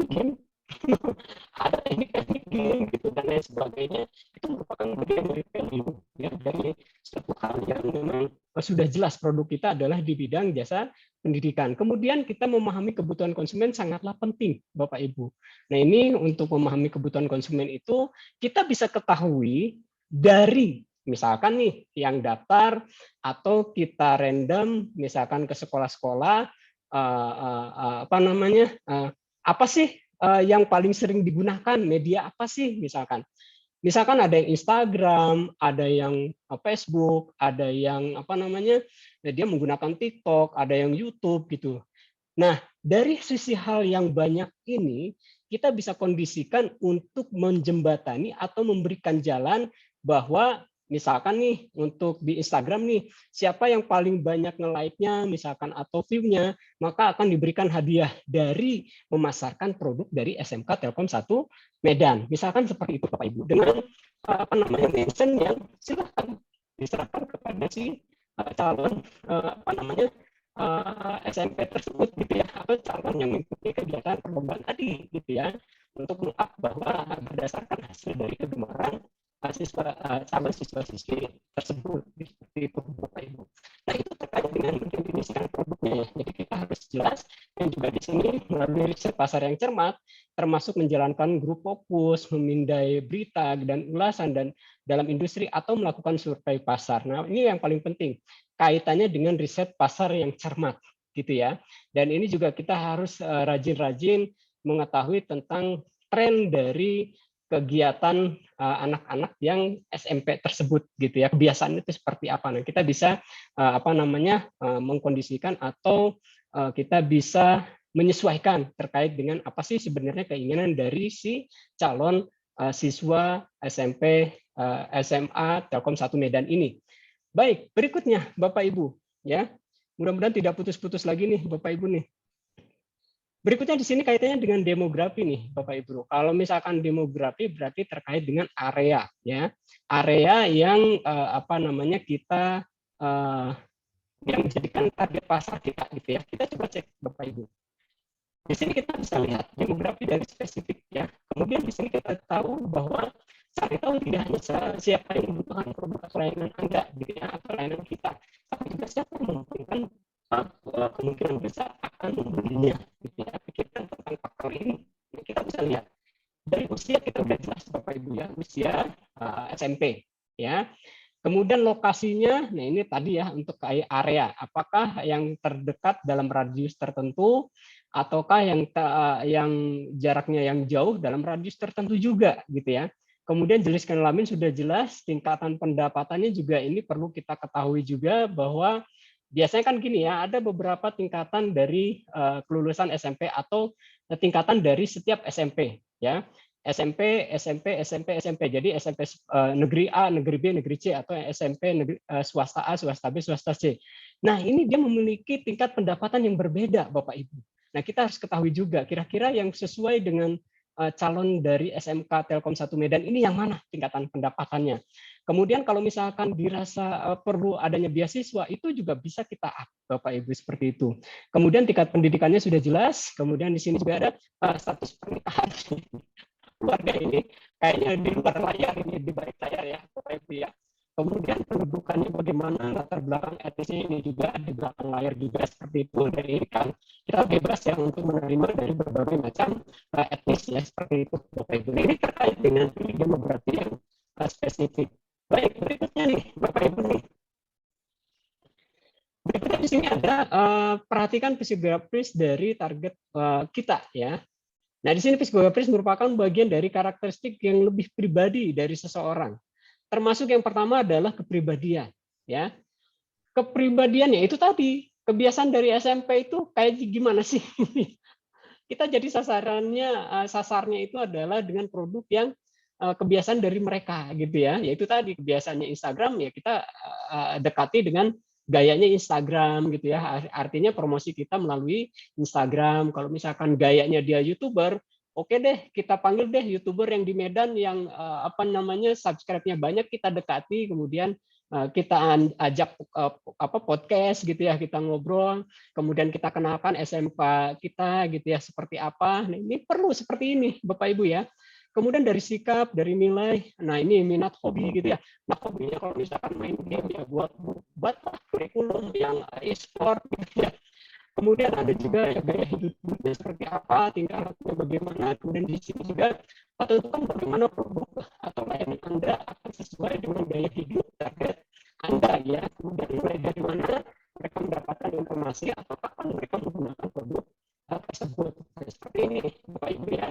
yang memang sudah jelas produk kita adalah di bidang jasa pendidikan. Kemudian kita memahami kebutuhan konsumen sangatlah penting, Bapak Ibu. Nah, ini untuk memahami kebutuhan konsumen itu kita bisa ketahui dari misalkan nih yang daftar atau kita random misalkan ke sekolah-sekolah apa sih yang paling sering digunakan, media apa sih misalkan. Misalkan ada yang Instagram, ada yang Facebook, ada yang dia menggunakan TikTok, ada yang YouTube gitu. Nah, dari sisi hal yang banyak ini, kita bisa kondisikan untuk menjembatani atau memberikan jalan bahwa misalkan nih untuk di Instagram nih, siapa yang paling banyak nge-like-nya misalkan atau view-nya, maka akan diberikan hadiah dari memasarkan produk dari SMK Telkom 1 Medan. Misalkan seperti itu Bapak Ibu. Dengan mention yang silakan diserahkan kepada si calon SMP tersebut gitu ya, atau calon yang mengikuti kegiatan perlombaan tadi gitu ya, untuk mengup bahwa berdasarkan hasil dari kegemaran calon siswa-siswi tersebut seperti itu Bapak Ibu. Nah, itu terkait dengan mendefinisikan produknya. Jadi kita harus jelas dan juga di sini melalui riset pasar yang cermat, termasuk menjalankan grup fokus, memindai berita dan ulasan dan dalam industri atau melakukan survei pasar. Nah, ini yang paling penting kaitannya dengan riset pasar yang cermat gitu ya. Dan ini juga kita harus rajin-rajin mengetahui tentang tren dari kegiatan anak-anak yang SMP tersebut gitu ya, kebiasaan itu seperti apa. Nah, kita bisa mengkondisikan atau kita bisa menyesuaikan terkait dengan apa sih sebenarnya keinginan dari si calon siswa SMP SMA Telkom 1 Medan ini. Baik, berikutnya Bapak Ibu ya. Mudah-mudahan tidak putus-putus lagi nih Bapak Ibu nih. Berikutnya di sini kaitannya dengan demografi nih Bapak Ibu. Kalau misalkan demografi berarti terkait dengan area ya. Area yang kita yang menjadikan target pasar kita gitu ya. Kita coba cek Bapak Ibu. Di sini kita bisa lihat demografi dari spesifik ya. Kemudian di sini kita tahu bahwa cari tahu tidak hanya siapa yang membutuhkan produk atau layanan Anda gitu ya, atau layanan kita, tapi juga siapa yang membutuhkan kemungkinan besar akan membelinya gitu ya. Pikirkan tentang faktor ini. Kita bisa lihat dari usia kita sudah jelas Bapak Ibu ya, usia SMP ya. Kemudian lokasinya, nah ini tadi ya untuk area, apakah yang terdekat dalam radius tertentu ataukah yang jaraknya yang jauh dalam radius tertentu juga gitu ya. Kemudian jenis kelamin sudah jelas, tingkatan pendapatannya juga ini perlu kita ketahui juga bahwa biasanya kan gini ya, ada beberapa tingkatan dari kelulusan SMP atau tingkatan dari setiap SMP ya. SMP. Jadi SMP negeri A, negeri B, negeri C, atau SMP swasta A, swasta B, swasta C. Nah, ini dia memiliki tingkat pendapatan yang berbeda, Bapak Ibu. Nah, kita harus ketahui juga kira-kira yang sesuai dengan calon dari SMK Telkom 1 Medan ini yang mana tingkatan pendapatannya. Kemudian kalau misalkan dirasa perlu adanya beasiswa, itu juga bisa kita up, Bapak Ibu, seperti itu. Kemudian tingkat pendidikannya sudah jelas, kemudian di sini juga ada status pernikahan. Keluarga ini kayaknya di luar layar ini, di balik layar ya Bapak Ibu ya. Kemudian pendudukannya bagaimana, latar belakang etnisnya ini juga di belakang layar juga seperti itu. Dan ini kan kita bebas ya untuk menerima dari berbagai macam etnis ya seperti itu Bapak Ibu. Ini terkait dengan demografi yang spesifik. Baik, berikutnya nih Bapak Ibu nih. Berikutnya di sini ada perhatikan psikografis dari target kita ya. Nah, di sini psikografis merupakan bagian dari karakteristik yang lebih pribadi dari seseorang. Termasuk yang pertama adalah kepribadian, ya. Kepribadiannya itu tadi, kebiasaan dari SMP itu kayak gimana sih? Kita jadi sasarnya itu adalah dengan produk yang kebiasaan dari mereka gitu ya. Yaitu tadi kebiasaannya Instagram ya kita dekati dengan gayanya Instagram gitu ya, artinya promosi kita melalui Instagram. Kalau misalkan gayanya dia YouTuber, oke deh kita panggil deh YouTuber yang di Medan yang subscribe-nya banyak, kita dekati, kemudian kita ajak podcast gitu ya, kita ngobrol, kemudian kita kenalkan SMK kita gitu ya seperti apa. Nah, ini perlu seperti ini Bapak Ibu ya. Kemudian dari sikap, dari nilai, nah ini minat hobi gitu ya. Nah hobinya kalau misalkan main game ya buat kurikulum yang e-sport gitu ya. Kemudian ada juga ya gaya hidupnya seperti apa, tingkah lakunya bagaimana. Kemudian di sini juga tentukan bagaimana produk atau layanan Anda akan sesuai dengan gaya hidup target Anda ya. Kemudian mulai dari mana mereka mendapatkan informasi atau kapan mereka menggunakan produk tersebut. Seperti ini Bapak Ibu ya.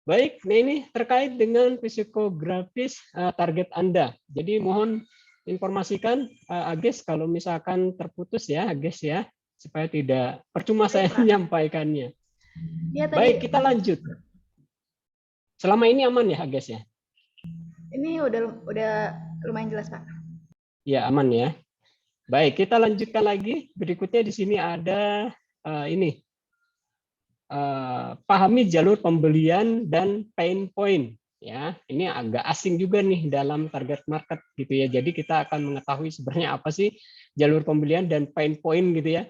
Baik, nah ini terkait dengan psikografis target Anda. Jadi mohon informasikan Agnes kalau misalkan terputus ya Agnes ya, supaya tidak percuma saya menyampaikannya. Iya tadi. Baik, kita lanjut. Selama ini aman ya Agnes ya? Ini udah lumayan jelas, Pak. Ya, aman ya. Baik, kita lanjutkan lagi. Berikutnya di sini ada ini. Pahami jalur pembelian dan pain point ya. Ini agak asing juga nih dalam target market gitu ya. Jadi kita akan mengetahui sebenarnya apa sih jalur pembelian dan pain point gitu ya.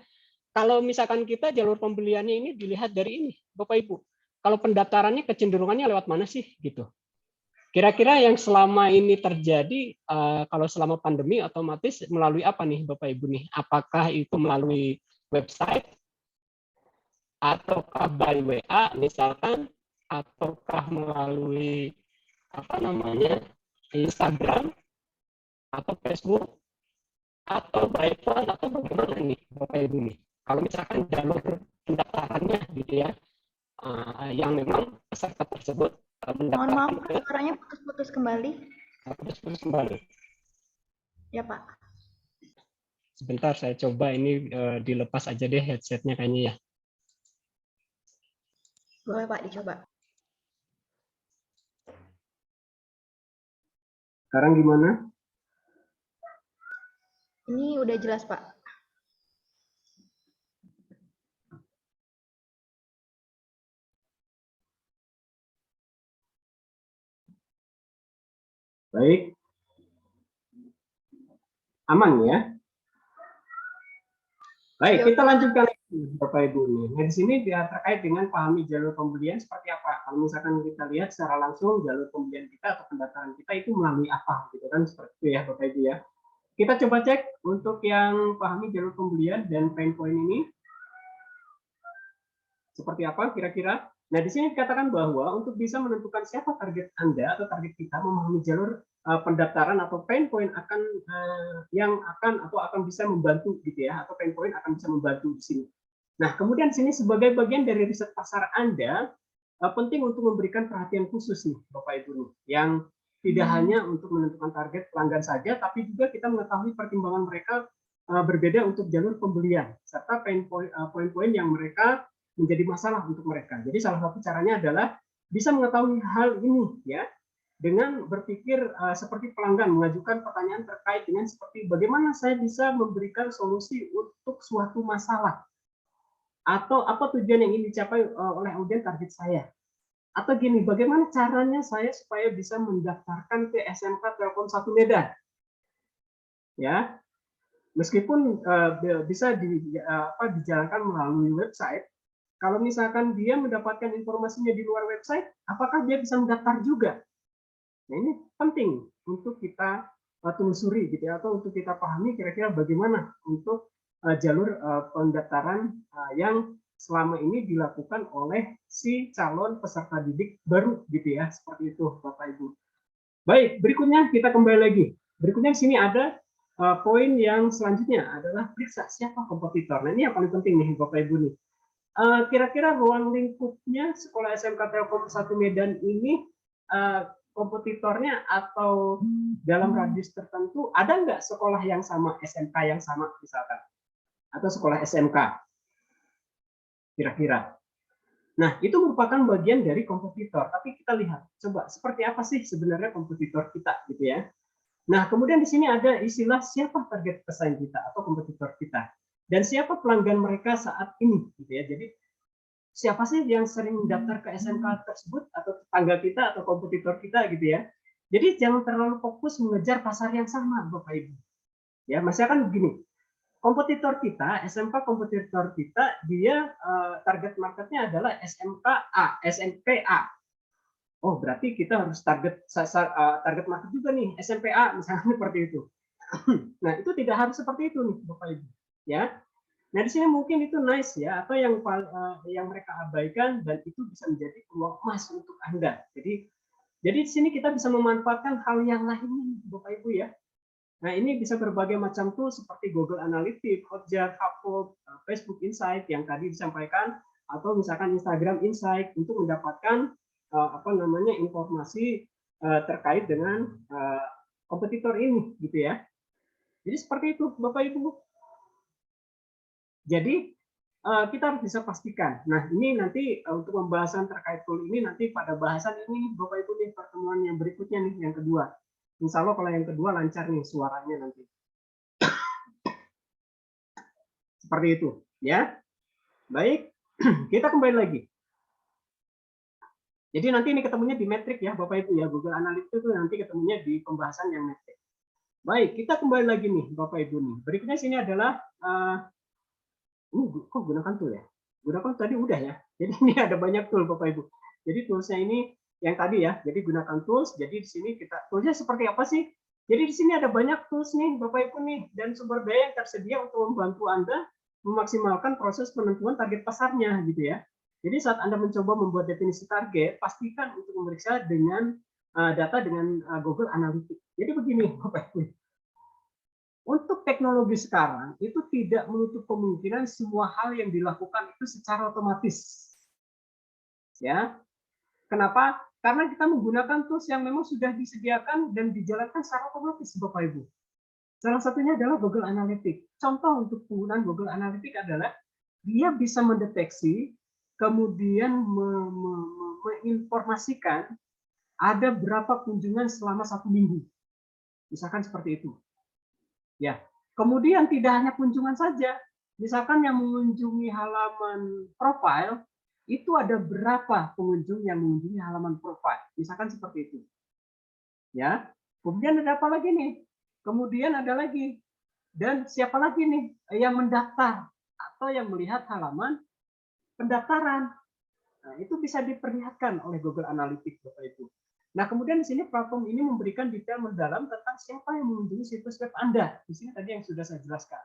Kalau misalkan kita jalur pembeliannya ini dilihat dari ini Bapak Ibu. Kalau pendaftarannya kecenderungannya lewat mana sih gitu. Kira-kira yang selama ini terjadi kalau selama pandemi otomatis melalui apa nih Bapak Ibu nih? Apakah itu melalui website ataukah by WA misalkan, ataukah melalui apa namanya Instagram atau Facebook atau by phone atau bagaimana nih Bapak Ibu nih? Kalau misalkan jalur pendaftarannya gitu ya, yang memang peserta tersebut Mohon maaf, mendaftarkan ke suaranya putus-putus kembali. putus kembali. Ya, Pak. Sebentar saya coba ini dilepas aja deh headsetnya kayaknya ya. Boleh, Pak, dicoba. Sekarang gimana? Ini udah jelas, Pak. Baik. Aman ya? Baik, kita lanjutkan lagi Bapak Ibu nih. Nah, di sini dia terkait dengan pahami jalur pembelian seperti apa. Kalau misalkan kita lihat secara langsung jalur pembelian kita atau pendaftaran kita itu melalui apa gitu kan, seperti itu ya Bapak Ibu ya. Kita coba cek untuk yang pahami jalur pembelian dan pain point ini seperti apa kira-kira. Nah, di sini dikatakan bahwa untuk bisa menentukan siapa target Anda atau target kita, memahami jalur pendaftaran atau pain point akan yang akan bisa membantu gitu ya, atau pain point akan bisa membantu di sini. Nah, kemudian di sini sebagai bagian dari riset pasar Anda, penting untuk memberikan perhatian khusus nih Bapak Ibu nih, yang tidak hanya untuk menentukan target pelanggan saja, tapi juga kita mengetahui pertimbangan mereka berbeda untuk jalur pembelian serta poin-poin yang mereka menjadi masalah untuk mereka. Jadi salah satu caranya adalah bisa mengetahui hal ini ya dengan berpikir seperti pelanggan, mengajukan pertanyaan terkait dengan seperti bagaimana saya bisa memberikan solusi untuk suatu masalah atau apa tujuan yang ingin dicapai oleh audien target saya. Atau gini, bagaimana caranya saya supaya bisa mendaftarkan ke SMK Telkom 1 Medan? Ya, meskipun bisa dijalankan melalui website, kalau misalkan dia mendapatkan informasinya di luar website, apakah dia bisa mendaftar juga? Nah, ini penting untuk kita telusuri gitu ya, atau untuk kita pahami kira-kira bagaimana untuk jalur pendaftaran yang selama ini dilakukan oleh si calon peserta didik baru gitu ya, seperti itu Bapak Ibu. Baik, berikutnya kita kembali lagi. Berikutnya di sini ada poin yang selanjutnya adalah periksa siapa kompetitor. Nah, ini yang paling penting nih Bapak Ibu nih. Kira-kira ruang lingkupnya sekolah SMK Telkom 1 Medan ini kompetitornya atau dalam radius tertentu ada nggak sekolah yang sama, SMK yang sama misalkan, atau sekolah SMK kira-kira. Nah, itu merupakan bagian dari kompetitor. Tapi kita lihat, coba seperti apa sih sebenarnya kompetitor kita gitu ya. Nah, kemudian di sini ada istilah siapa target pesaing kita atau kompetitor kita. Dan siapa pelanggan mereka saat ini gitu ya. Jadi siapa sih yang sering daftar ke SMK tersebut atau tetangga kita atau kompetitor kita gitu ya. Jadi jangan terlalu fokus mengejar pasar yang sama Bapak Ibu. Ya, misalkan begini. Kompetitor kita, SMK kompetitor kita, dia target marketnya adalah SMK A, SMP A. Oh, berarti kita harus target target market juga nih, SMPA misalnya seperti itu. Nah, itu tidak harus seperti itu nih, Bapak Ibu. Ya. Nah, di sini mungkin itu nice ya, atau yang mereka abaikan dan itu bisa menjadi peluang emas untuk Anda. Jadi di sini kita bisa memanfaatkan hal yang lain, Bapak Ibu ya. Nah, ini bisa berbagai macam tool seperti Google Analytics, Hotjar, HubSpot, Facebook Insight yang tadi disampaikan, atau misalkan Instagram Insight untuk mendapatkan informasi terkait dengan kompetitor ini, gitu ya. Jadi seperti itu, Bapak Ibu. Jadi kita harus bisa pastikan. Nah, ini nanti untuk pembahasan terkait tool ini nanti pada bahasan ini, Bapak Ibu nih, pertemuan yang berikutnya nih, yang kedua. Insya Allah kalau yang kedua lancar nih suaranya nanti. Seperti itu, ya. Baik, kita kembali lagi. Jadi nanti ini ketemunya di metrik ya, Bapak Ibu ya. Google Analytics itu nanti ketemunya di pembahasan yang metrik. Baik, kita kembali lagi nih, Bapak Ibu nih. Berikutnya sini adalah kok gunakan tool ya? Gunakan tadi udah ya. Jadi ini ada banyak tool, Bapak Ibu. Jadi toolsnya ini yang tadi ya. Jadi gunakan tools. Jadi di sini kita toolsnya seperti apa sih? Jadi di sini ada banyak tools nih, Bapak Ibu nih, dan sumber daya yang tersedia untuk membantu Anda memaksimalkan proses penentuan target pasarnya, gitu ya. Jadi saat Anda mencoba membuat definisi target, pastikan untuk memeriksa dengan data dengan Google Analytics. Jadi begini, Bapak Ibu. Untuk teknologi sekarang itu tidak menutup kemungkinan semua hal yang dilakukan itu secara otomatis. Ya. Kenapa? Karena kita menggunakan tools yang memang sudah disediakan dan dijalankan secara otomatis, Bapak Ibu. Salah satunya adalah Google Analytics. Contoh untuk penggunaan Google Analytics adalah dia bisa mendeteksi, kemudian menginformasikan ada berapa kunjungan selama 1 minggu. Misalkan seperti itu. Ya, kemudian tidak hanya kunjungan saja, misalkan yang mengunjungi halaman profil itu ada berapa pengunjung yang mengunjungi halaman profil, misalkan seperti itu. Ya, kemudian ada apa lagi nih? Kemudian ada lagi, dan siapa lagi nih yang mendaftar atau yang melihat halaman pendaftaran? Nah, itu bisa diperlihatkan oleh Google Analytics, Bapak Ibu. Nah, kemudian di sini platform ini memberikan detail mendalam tentang siapa yang mengunjungi situs web Anda. Di sini tadi yang sudah saya jelaskan.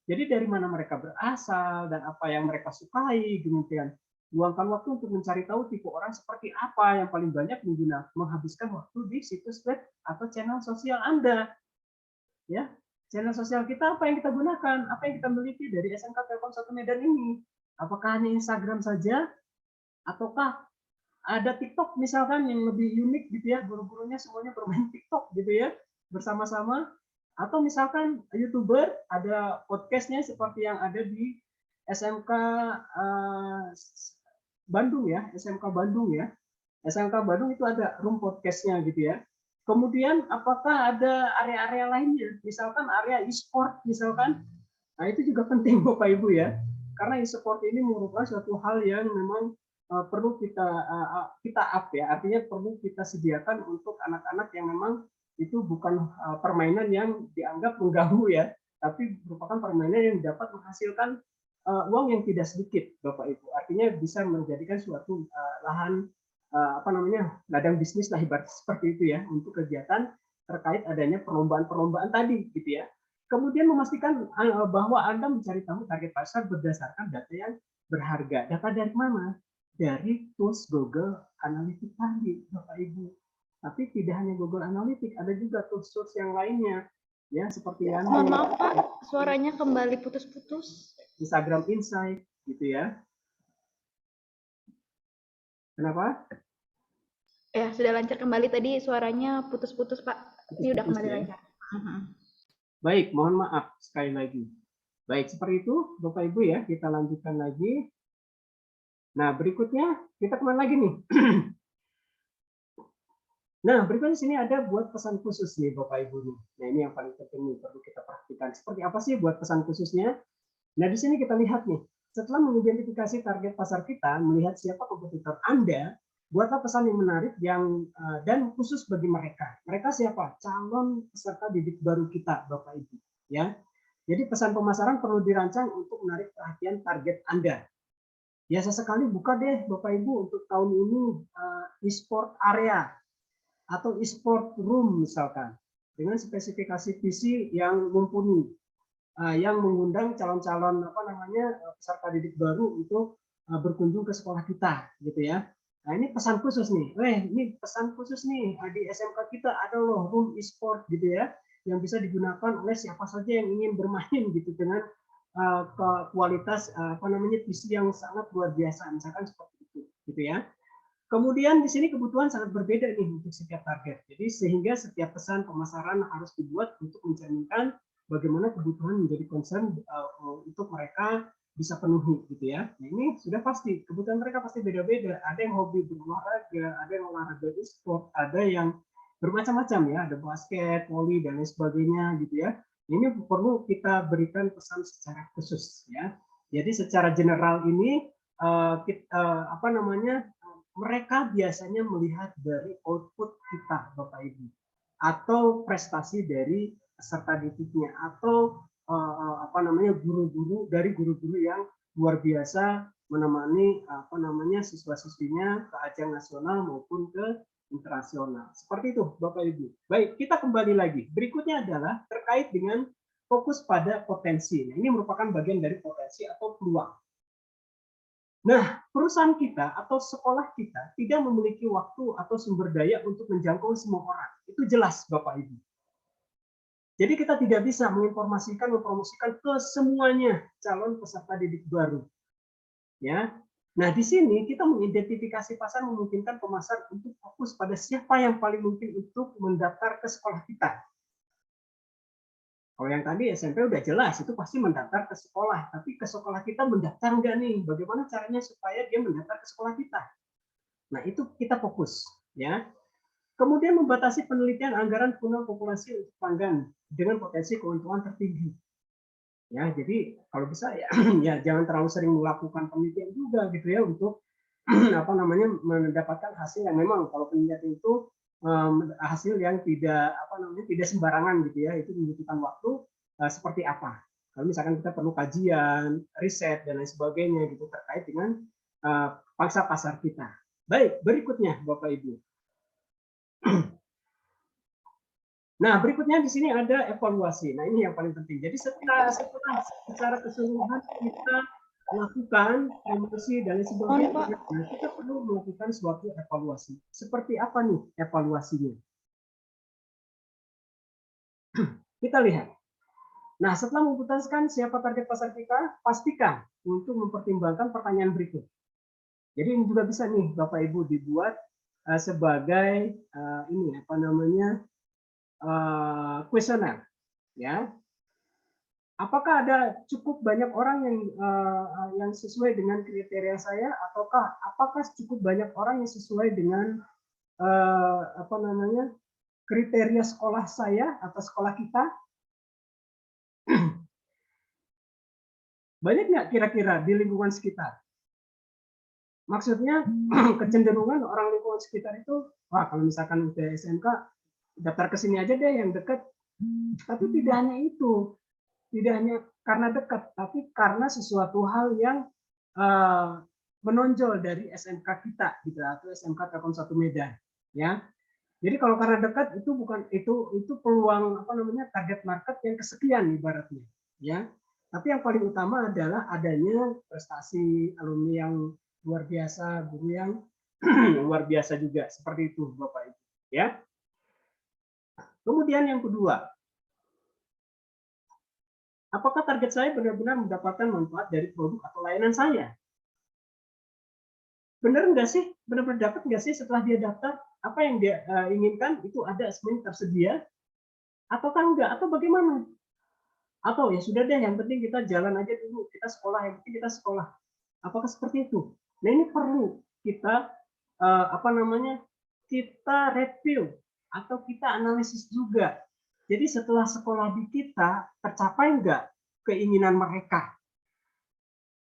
Jadi dari mana mereka berasal dan apa yang mereka sukai, kemudian luangkan waktu untuk mencari tahu tipe orang seperti apa yang paling banyak menghabiskan waktu di situs web atau channel sosial Anda. Ya, channel sosial kita apa yang kita gunakan, apa yang kita miliki dari SMK Telkom 1 Medan ini? Apakah hanya Instagram saja, ataukah ada TikTok misalkan yang lebih unik gitu ya, guru-gurunya semuanya bermain TikTok gitu ya, bersama-sama, atau misalkan YouTuber ada podcastnya seperti yang ada di SMK Bandung ya, SMK Bandung ya, SMK Bandung itu ada room podcastnya gitu ya. Kemudian apakah ada area-area lainnya, misalkan area e-sport misalkan, nah itu juga penting Bapak Ibu ya, karena e-sport ini merupakan suatu hal yang memang perlu kita up ya, artinya perlu kita sediakan untuk anak-anak yang memang itu bukan permainan yang dianggap mengganggu ya, tapi merupakan permainan yang dapat menghasilkan uang yang tidak sedikit, Bapak Ibu. Artinya bisa menjadikan suatu lahan ladang bisnis lah ibarat seperti itu ya, untuk kegiatan terkait adanya perlombaan-perlombaan tadi gitu ya. Kemudian memastikan bahwa Anda mencari tahu target pasar berdasarkan data yang berharga. Data dari mana? Dari tools Google Analytics tadi, Bapak Ibu. Tapi tidak hanya Google Analytics, ada juga tools-tools yang lainnya, ya seperti yang Mohon maaf Pak, suaranya kembali putus-putus. Instagram Insight, gitu ya. Kenapa? Ya sudah lancar kembali, tadi suaranya putus-putus Pak. Ini udah kembali lancar. Baik, mohon maaf sekali lagi. Baik, seperti itu Bapak Ibu ya, kita lanjutkan lagi. Nah, berikutnya kita kembali lagi nih. Nah, berikutnya sini ada buat pesan khusus nih Bapak Ibu nih. Nah, ini yang paling penting nih, perlu kita perhatikan. Seperti apa sih buat pesan khususnya? Nah, di sini kita lihat nih, setelah mengidentifikasi target pasar kita, melihat siapa kompetitor Anda, buatlah pesan yang menarik dan khusus bagi mereka. Mereka siapa? Calon peserta didik baru kita, Bapak Ibu. Ya, jadi pesan pemasaran perlu dirancang untuk menarik perhatian target Anda. Ya sesekali buka deh Bapak Ibu untuk tahun ini e-sport area atau e-sport room misalkan dengan spesifikasi PC yang mumpuni, yang mengundang calon-calon peserta didik baru untuk berkunjung ke sekolah kita, gitu ya. Nah ini pesan khusus nih, ini pesan khusus nih di SMK kita ada loh room e-sport gitu ya, yang bisa digunakan oleh siapa saja yang ingin bermain gitu dengan kualitas PC yang sangat luar biasa, misalkan seperti itu, gitu ya. Kemudian di sini kebutuhan sangat berbeda nih untuk setiap target. Jadi sehingga setiap pesan pemasaran harus dibuat untuk mencerminkan bagaimana kebutuhan menjadi concern untuk mereka bisa penuhi gitu ya. Nah, ini sudah pasti kebutuhan mereka pasti beda-beda. Ada yang hobi berolahraga, ada yang olahraga e-sport, ada yang bermacam-macam ya, ada basket, voli dan lain sebagainya gitu ya. Ini perlu kita berikan pesan secara khusus ya. Jadi secara general ini mereka biasanya melihat dari output kita, Bapak Ibu, atau prestasi dari peserta didiknya, atau guru-guru yang luar biasa menemani siswa-siswinya ke ajang nasional maupun ke internasional. Seperti itu, Bapak Ibu. Baik, kita kembali lagi. Berikutnya adalah terkait dengan fokus pada potensi. Nah, ini merupakan bagian dari potensi atau peluang. Nah, perusahaan kita atau sekolah kita tidak memiliki waktu atau sumber daya untuk menjangkau semua orang. Itu jelas, Bapak Ibu. Jadi kita tidak bisa mempromosikan ke semuanya calon peserta didik baru. Ya. Nah, di sini kita mengidentifikasi pasar memungkinkan pemasar untuk fokus pada siapa yang paling mungkin untuk mendaftar ke sekolah kita. Kalau yang tadi SMP udah jelas, itu pasti mendaftar ke sekolah. Tapi ke sekolah kita mendaftar enggak nih? Bagaimana caranya supaya dia mendaftar ke sekolah kita? Nah, itu kita fokus. Ya. Kemudian membatasi penelitian anggaran guna populasi untuk pelanggan dengan potensi keuntungan tertinggi. Ya, jadi kalau bisa ya, ya jangan terlalu sering melakukan penelitian juga gitu ya untuk mendapatkan hasil yang memang kalau penelitian itu hasil yang tidak sembarangan gitu ya, itu membutuhkan waktu seperti apa. Kalau misalkan kita perlu kajian, riset dan lain sebagainya gitu terkait dengan pangsa pasar kita. Baik, berikutnya Bapak Ibu. Nah, berikutnya di sini ada evaluasi. Nah, ini yang paling penting. Jadi setelah secara keseluruhan kita lakukan promosi dan lain sebagainya, nah, kita perlu melakukan suatu evaluasi. Seperti apa nih evaluasinya? Kita lihat. Nah, setelah memutuskan siapa target pasar kita, pastikan untuk mempertimbangkan pertanyaan berikut. Jadi ini juga bisa nih Bapak Ibu dibuat sebagai kuesioner, ya. Apakah ada cukup banyak orang yang sesuai dengan kriteria saya, ataukah apakah cukup banyak orang yang sesuai dengan kriteria sekolah saya atau sekolah kita? Banyak nggak kira-kira di lingkungan sekitar? Maksudnya kecenderungan orang lingkungan sekitar itu, wah kalau misalkan udah SMK, daftar ke sini aja deh yang dekat. Tapi tidak hanya itu. Tidak hanya karena dekat, tapi karena sesuatu hal yang menonjol dari SMK kita, gitu, atau SMK Telkom 1 Medan, ya. Jadi kalau karena dekat itu bukan itu peluang target market yang kesekian ibaratnya, ya. Tapi yang paling utama adalah adanya prestasi alumni yang luar biasa, guru yang luar biasa juga, seperti itu Bapak Ibu, ya. Kemudian yang kedua, apakah target saya benar-benar mendapatkan manfaat dari produk atau layanan saya? Benar nggak sih? Benar-benar dapat nggak sih setelah dia daftar? Apa yang dia inginkan itu ada semuanya tersedia? Ataukah enggak? Atau bagaimana? Atau ya sudah deh, yang penting kita jalan aja dulu, kita sekolah, yang penting kita sekolah. Apakah seperti itu? Nah ini perlu kita kita review atau kita analisis juga. Jadi setelah sekolah di kita, tercapai enggak keinginan mereka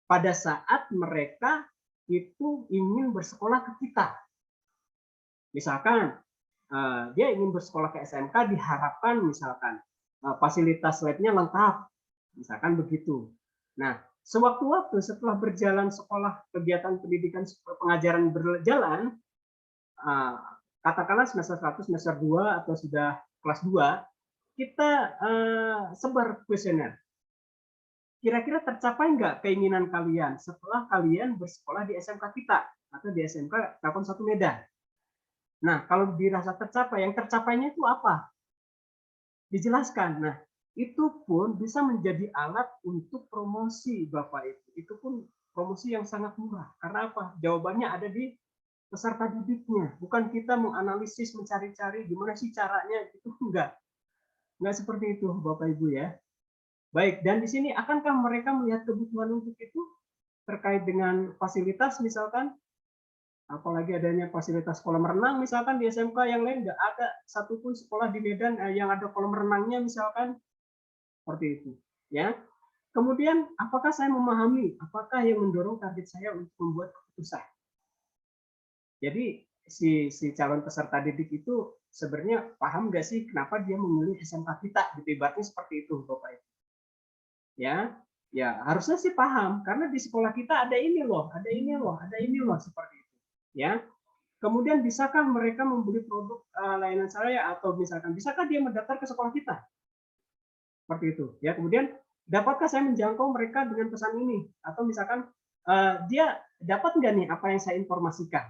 pada saat mereka itu ingin bersekolah ke kita. Misalkan dia ingin bersekolah ke SMK, diharapkan misalkan fasilitas labnya lengkap, misalkan begitu. Nah, sewaktu-waktu setelah berjalan sekolah kegiatan pendidikan pengajaran berjalan, katakanlah semester 1, semester 2 atau sudah kelas 2, kita sebar kuesioner. Kira-kira tercapai nggak keinginan kalian setelah kalian bersekolah di SMK kita atau di SMK Telkom 1 Medan? Nah, kalau dirasa tercapai, yang tercapainya itu apa? Dijelaskan. Nah, itu pun bisa menjadi alat untuk promosi, Bapak Ibu. Itu pun promosi yang sangat murah. Karena apa? Jawabannya ada di peserta didiknya. Bukan kita menganalisis, mencari-cari gimana sih caranya. Itu enggak. Enggak seperti itu, Bapak Ibu ya. Baik, dan di sini akankah mereka melihat kebutuhan untuk itu terkait dengan fasilitas misalkan, apalagi adanya fasilitas kolam renang misalkan di SMK yang lain nggak ada satupun sekolah di Medan yang ada kolam renangnya misalkan, seperti itu ya. Kemudian apakah saya memahami apakah yang mendorong target saya untuk membuat keputusan? Jadi si calon peserta didik itu sebenarnya paham nggak sih kenapa dia memilih SMK kita? Ibaratnya seperti itu, Bapak Ibu. Ya, harusnya sih paham karena di sekolah kita ada ini loh, ada ini loh, ada ini loh, seperti itu. Ya. Kemudian bisakah mereka membeli produk layanan saya atau misalkan bisakah dia mendaftar ke sekolah kita? Seperti itu. Ya, kemudian dapatkah saya menjangkau mereka dengan pesan ini atau misalkan dia dapat nggak nih apa yang saya informasikan?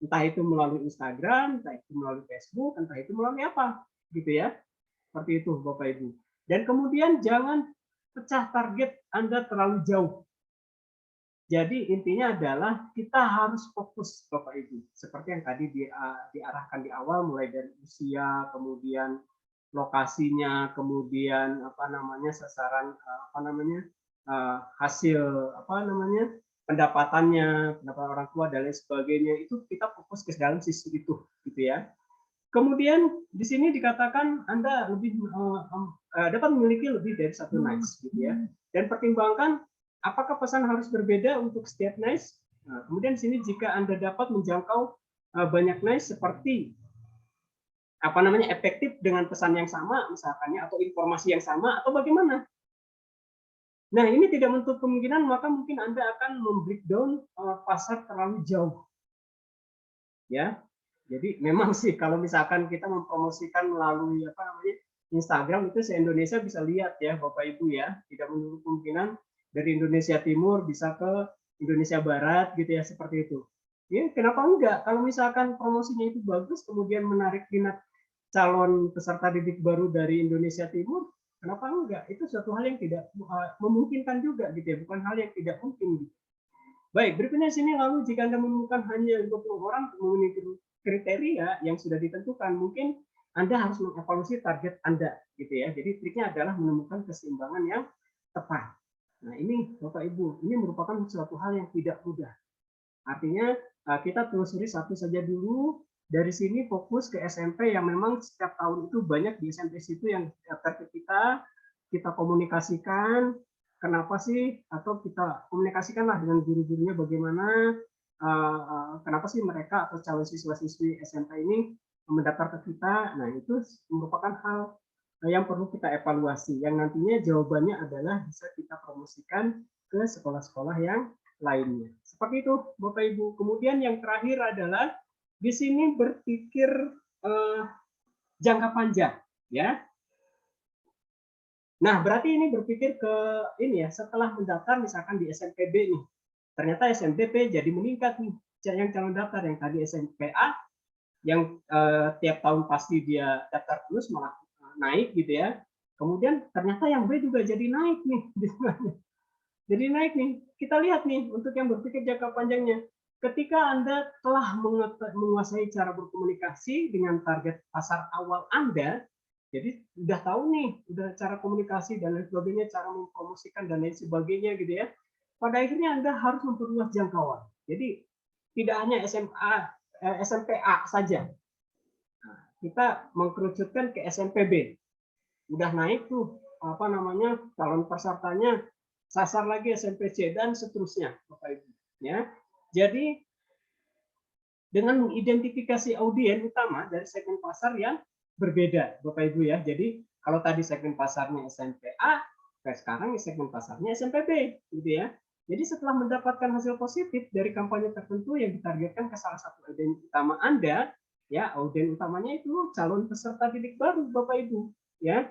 Entah itu melalui Instagram, entah itu melalui Facebook, entah itu melalui apa, gitu ya. Seperti itu, Bapak Ibu. Dan kemudian jangan pecah target Anda terlalu jauh. Jadi intinya adalah kita harus fokus, Bapak Ibu. Seperti yang tadi diarahkan di awal, mulai dari usia, kemudian lokasinya, kemudian sasaran hasil pendapatannya, pendapat orang tua dan lain sebagainya, itu kita fokus ke dalam sisi itu, gitu ya. Kemudian di sini dikatakan Anda lebih dapat memiliki lebih dari satu NICE, gitu ya. Dan pertimbangkan apakah pesan harus berbeda untuk setiap NICE. Nah, kemudian di sini jika Anda dapat menjangkau banyak NICE seperti efektif dengan pesan yang sama misalkannya atau informasi yang sama atau bagaimana. Nah, ini tidak menutup kemungkinan maka mungkin Anda akan membreakdown pasar terlalu jauh. Ya. Jadi memang sih kalau misalkan kita mempromosikan melalui Instagram itu se-Indonesia bisa lihat ya Bapak Ibu ya, tidak menutup kemungkinan dari Indonesia Timur bisa ke Indonesia Barat gitu ya, seperti itu. Ya, kenapa enggak? Kalau misalkan promosinya itu bagus kemudian menarik minat calon peserta didik baru dari Indonesia Timur, kenapa enggak? Itu suatu hal yang tidak memungkinkan juga gitu ya, bukan hal yang tidak mungkin gitu. Baik, berikutnya sini lalu jika Anda menemukan hanya 20 orang memenuhi kriteria yang sudah ditentukan, mungkin Anda harus mengevaluasi target Anda, gitu ya. Jadi triknya adalah menemukan keseimbangan yang tepat. Nah ini Bapak Ibu, ini merupakan suatu hal yang tidak mudah. Artinya kita telusuri satu saja dulu. Dari sini fokus ke SMP yang memang setiap tahun itu banyak di SMP situ yang daftar ke kita komunikasikan. Kenapa sih? Atau kita komunikasikanlah dengan guru-gurunya bagaimana. Kenapa sih mereka atau calon siswa-siswi SMP ini mendaftar ke kita. Nah, itu merupakan hal yang perlu kita evaluasi, yang nantinya jawabannya adalah bisa kita promosikan ke sekolah-sekolah yang lainnya. Seperti itu, Bapak Ibu. Kemudian yang terakhir adalah di sini berpikir jangka panjang, ya. Nah, berarti ini berpikir ke ini ya, setelah mendaftar misalkan di SMPB nih. Ternyata SMPB jadi meningkat nih, yang calon daftar yang tadi SMPA yang tiap tahun pasti dia daftar terus malah naik gitu ya. Kemudian ternyata yang B juga jadi naik nih. Jadi naik nih. Kita lihat nih untuk yang berpikir jangka panjangnya. Ketika Anda telah menguasai cara berkomunikasi dengan target pasar awal Anda, jadi udah tahu nih, udah cara komunikasi dan lain sebagainya, cara mempromosikan dan lain sebagainya gitu ya. Pada akhirnya Anda harus memperluas jangkauan. Jadi tidak hanya SMPA saja. Nah, kita mengkerucutkan ke SMPB. Udah naik tuh calon pesertanya, sasar lagi SMPC dan seterusnya, Bapak Ibu. Ya. Jadi dengan mengidentifikasi audiens utama dari segmen pasar yang berbeda, Bapak Ibu ya. Jadi kalau tadi segmen pasarnya SMPA, Kayak sekarang segmen pasarnya SMPB, gitu ya. Jadi setelah mendapatkan hasil positif dari kampanye tertentu yang ditargetkan ke salah satu audien utama Anda, ya audien utamanya itu calon peserta didik baru, Bapak Ibu, ya.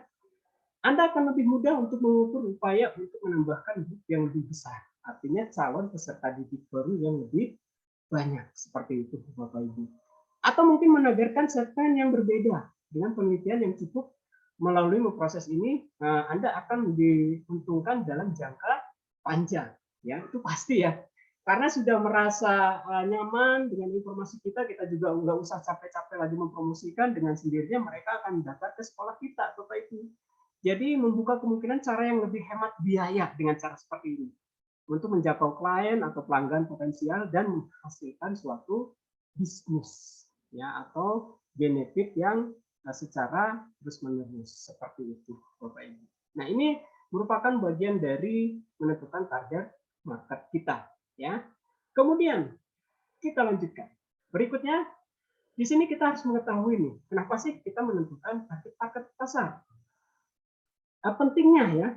Anda akan lebih mudah untuk mengukur upaya untuk menambahkan grup yang lebih besar. Artinya calon peserta didik baru yang lebih banyak, seperti itu, Bapak Ibu. Atau mungkin menagarkan segmen yang berbeda dengan penelitian yang cukup. Melalui proses ini, Anda akan diuntungkan dalam jangka panjang, ya itu pasti ya. Karena sudah merasa nyaman dengan informasi kita juga nggak usah capek-capek lagi mempromosikan, dengan sendirinya mereka akan datang ke sekolah kita, Bapak Ibu. Jadi membuka kemungkinan cara yang lebih hemat biaya dengan cara seperti ini untuk menjangkau klien atau pelanggan potensial dan menghasilkan suatu bisnis, ya atau benefit yang secara terus-menerus, seperti itu, Bapak Ibu. Nah, ini merupakan bagian dari menentukan target market kita, ya. Kemudian kita lanjutkan. Berikutnya, di sini kita harus mengetahui nih, kenapa sih kita menentukan target pasar? Pentingnya ya.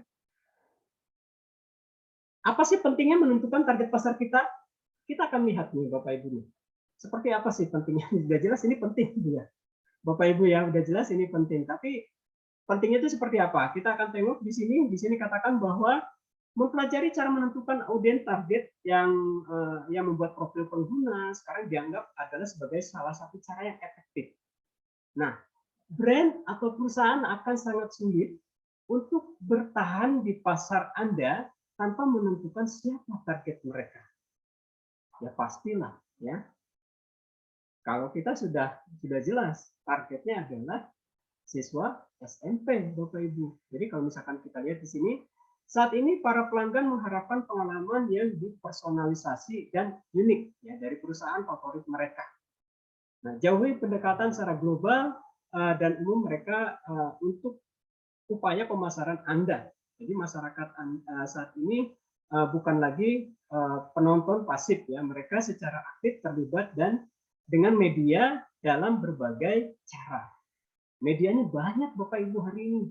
Apa sih pentingnya menentukan target pasar kita? Kita akan lihat nih, Bapak Ibu nih. Seperti apa sih pentingnya? Sudah jelas ini penting ya. Bapak Ibu ya, udah jelas ini penting. Tapi pentingnya itu seperti apa? Kita akan tengok di sini. Di sini katakan bahwa mempelajari cara menentukan audien target yang membuat profil pengguna sekarang dianggap adalah sebagai salah satu cara yang efektif. Nah, brand atau perusahaan akan sangat sulit untuk bertahan di pasar Anda tanpa menentukan siapa target mereka. Ya pastilah, ya. Kalau kita sudah jelas targetnya adalah siswa SMP, Bapak Ibu. Jadi kalau misalkan kita lihat di sini, saat ini para pelanggan mengharapkan pengalaman yang dipersonalisasi dan unik ya dari perusahaan favorit mereka. Nah, jauhi pendekatan secara global dan umum mereka untuk upaya pemasaran Anda. Jadi masyarakat saat ini bukan lagi penonton pasif ya, mereka secara aktif terlibat dan dengan media dalam berbagai cara. Medianya banyak Bapak Ibu hari ini.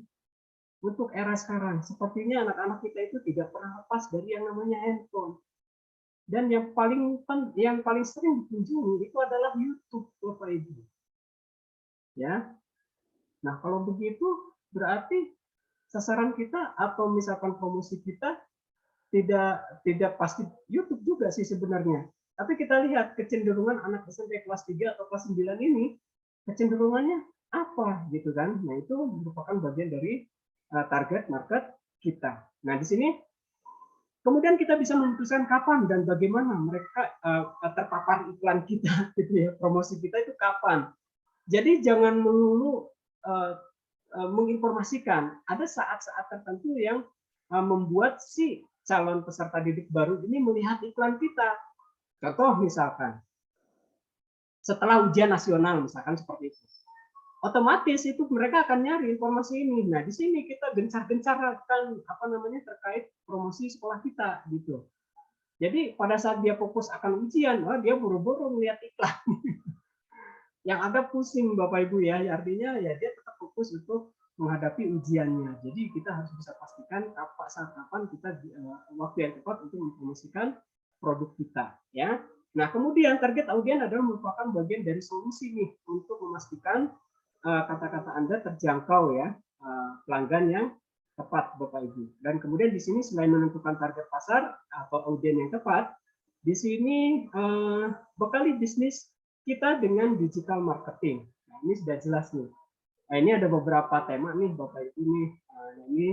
Untuk era sekarang, sepertinya anak-anak kita itu tidak pernah lepas dari yang namanya handphone. Dan yang paling sering dikunjungi itu adalah YouTube, Bapak Ibu. Ya. Nah, kalau begitu berarti sasaran kita atau misalkan promosi kita tidak pasti YouTube juga sih sebenarnya. Tapi kita lihat kecenderungan anak SMP kelas 3 atau kelas 9 ini, kecenderungannya apa gitu kan. Nah, itu merupakan bagian dari target market kita. Nah, di sini kemudian kita bisa memutuskan kapan dan bagaimana mereka terpapar iklan kita gitu ya. Promosi kita itu kapan. Jadi jangan melulu menginformasikan. Ada saat-saat tertentu yang membuat si calon peserta didik baru ini melihat iklan kita. Contoh misalkan, setelah ujian nasional misalkan seperti itu. Otomatis itu mereka akan nyari informasi ini. Nah, di sini kita gencar-gencarkan terkait promosi sekolah kita gitu. Jadi pada saat dia fokus akan ujian, dia buru-buru melihat iklan. Yang agak pusing Bapak Ibu ya, artinya ya dia tetap fokus untuk menghadapi ujiannya. Jadi kita harus bisa pastikan saat kapan kita waktu yang tepat untuk mempromosikan produk kita ya. Nah, kemudian target audien adalah merupakan bagian dari solusi nih untuk memastikan kata-kata Anda terjangkau ya, pelanggan yang tepat Bapak Ibu. Dan kemudian di sini selain menentukan target pasar atau audien yang tepat, di sini bekali bisnis kita dengan digital marketing. Nah, ini sudah jelas nih. Nah, ini ada beberapa tema nih Bapak Ibu nih. Ini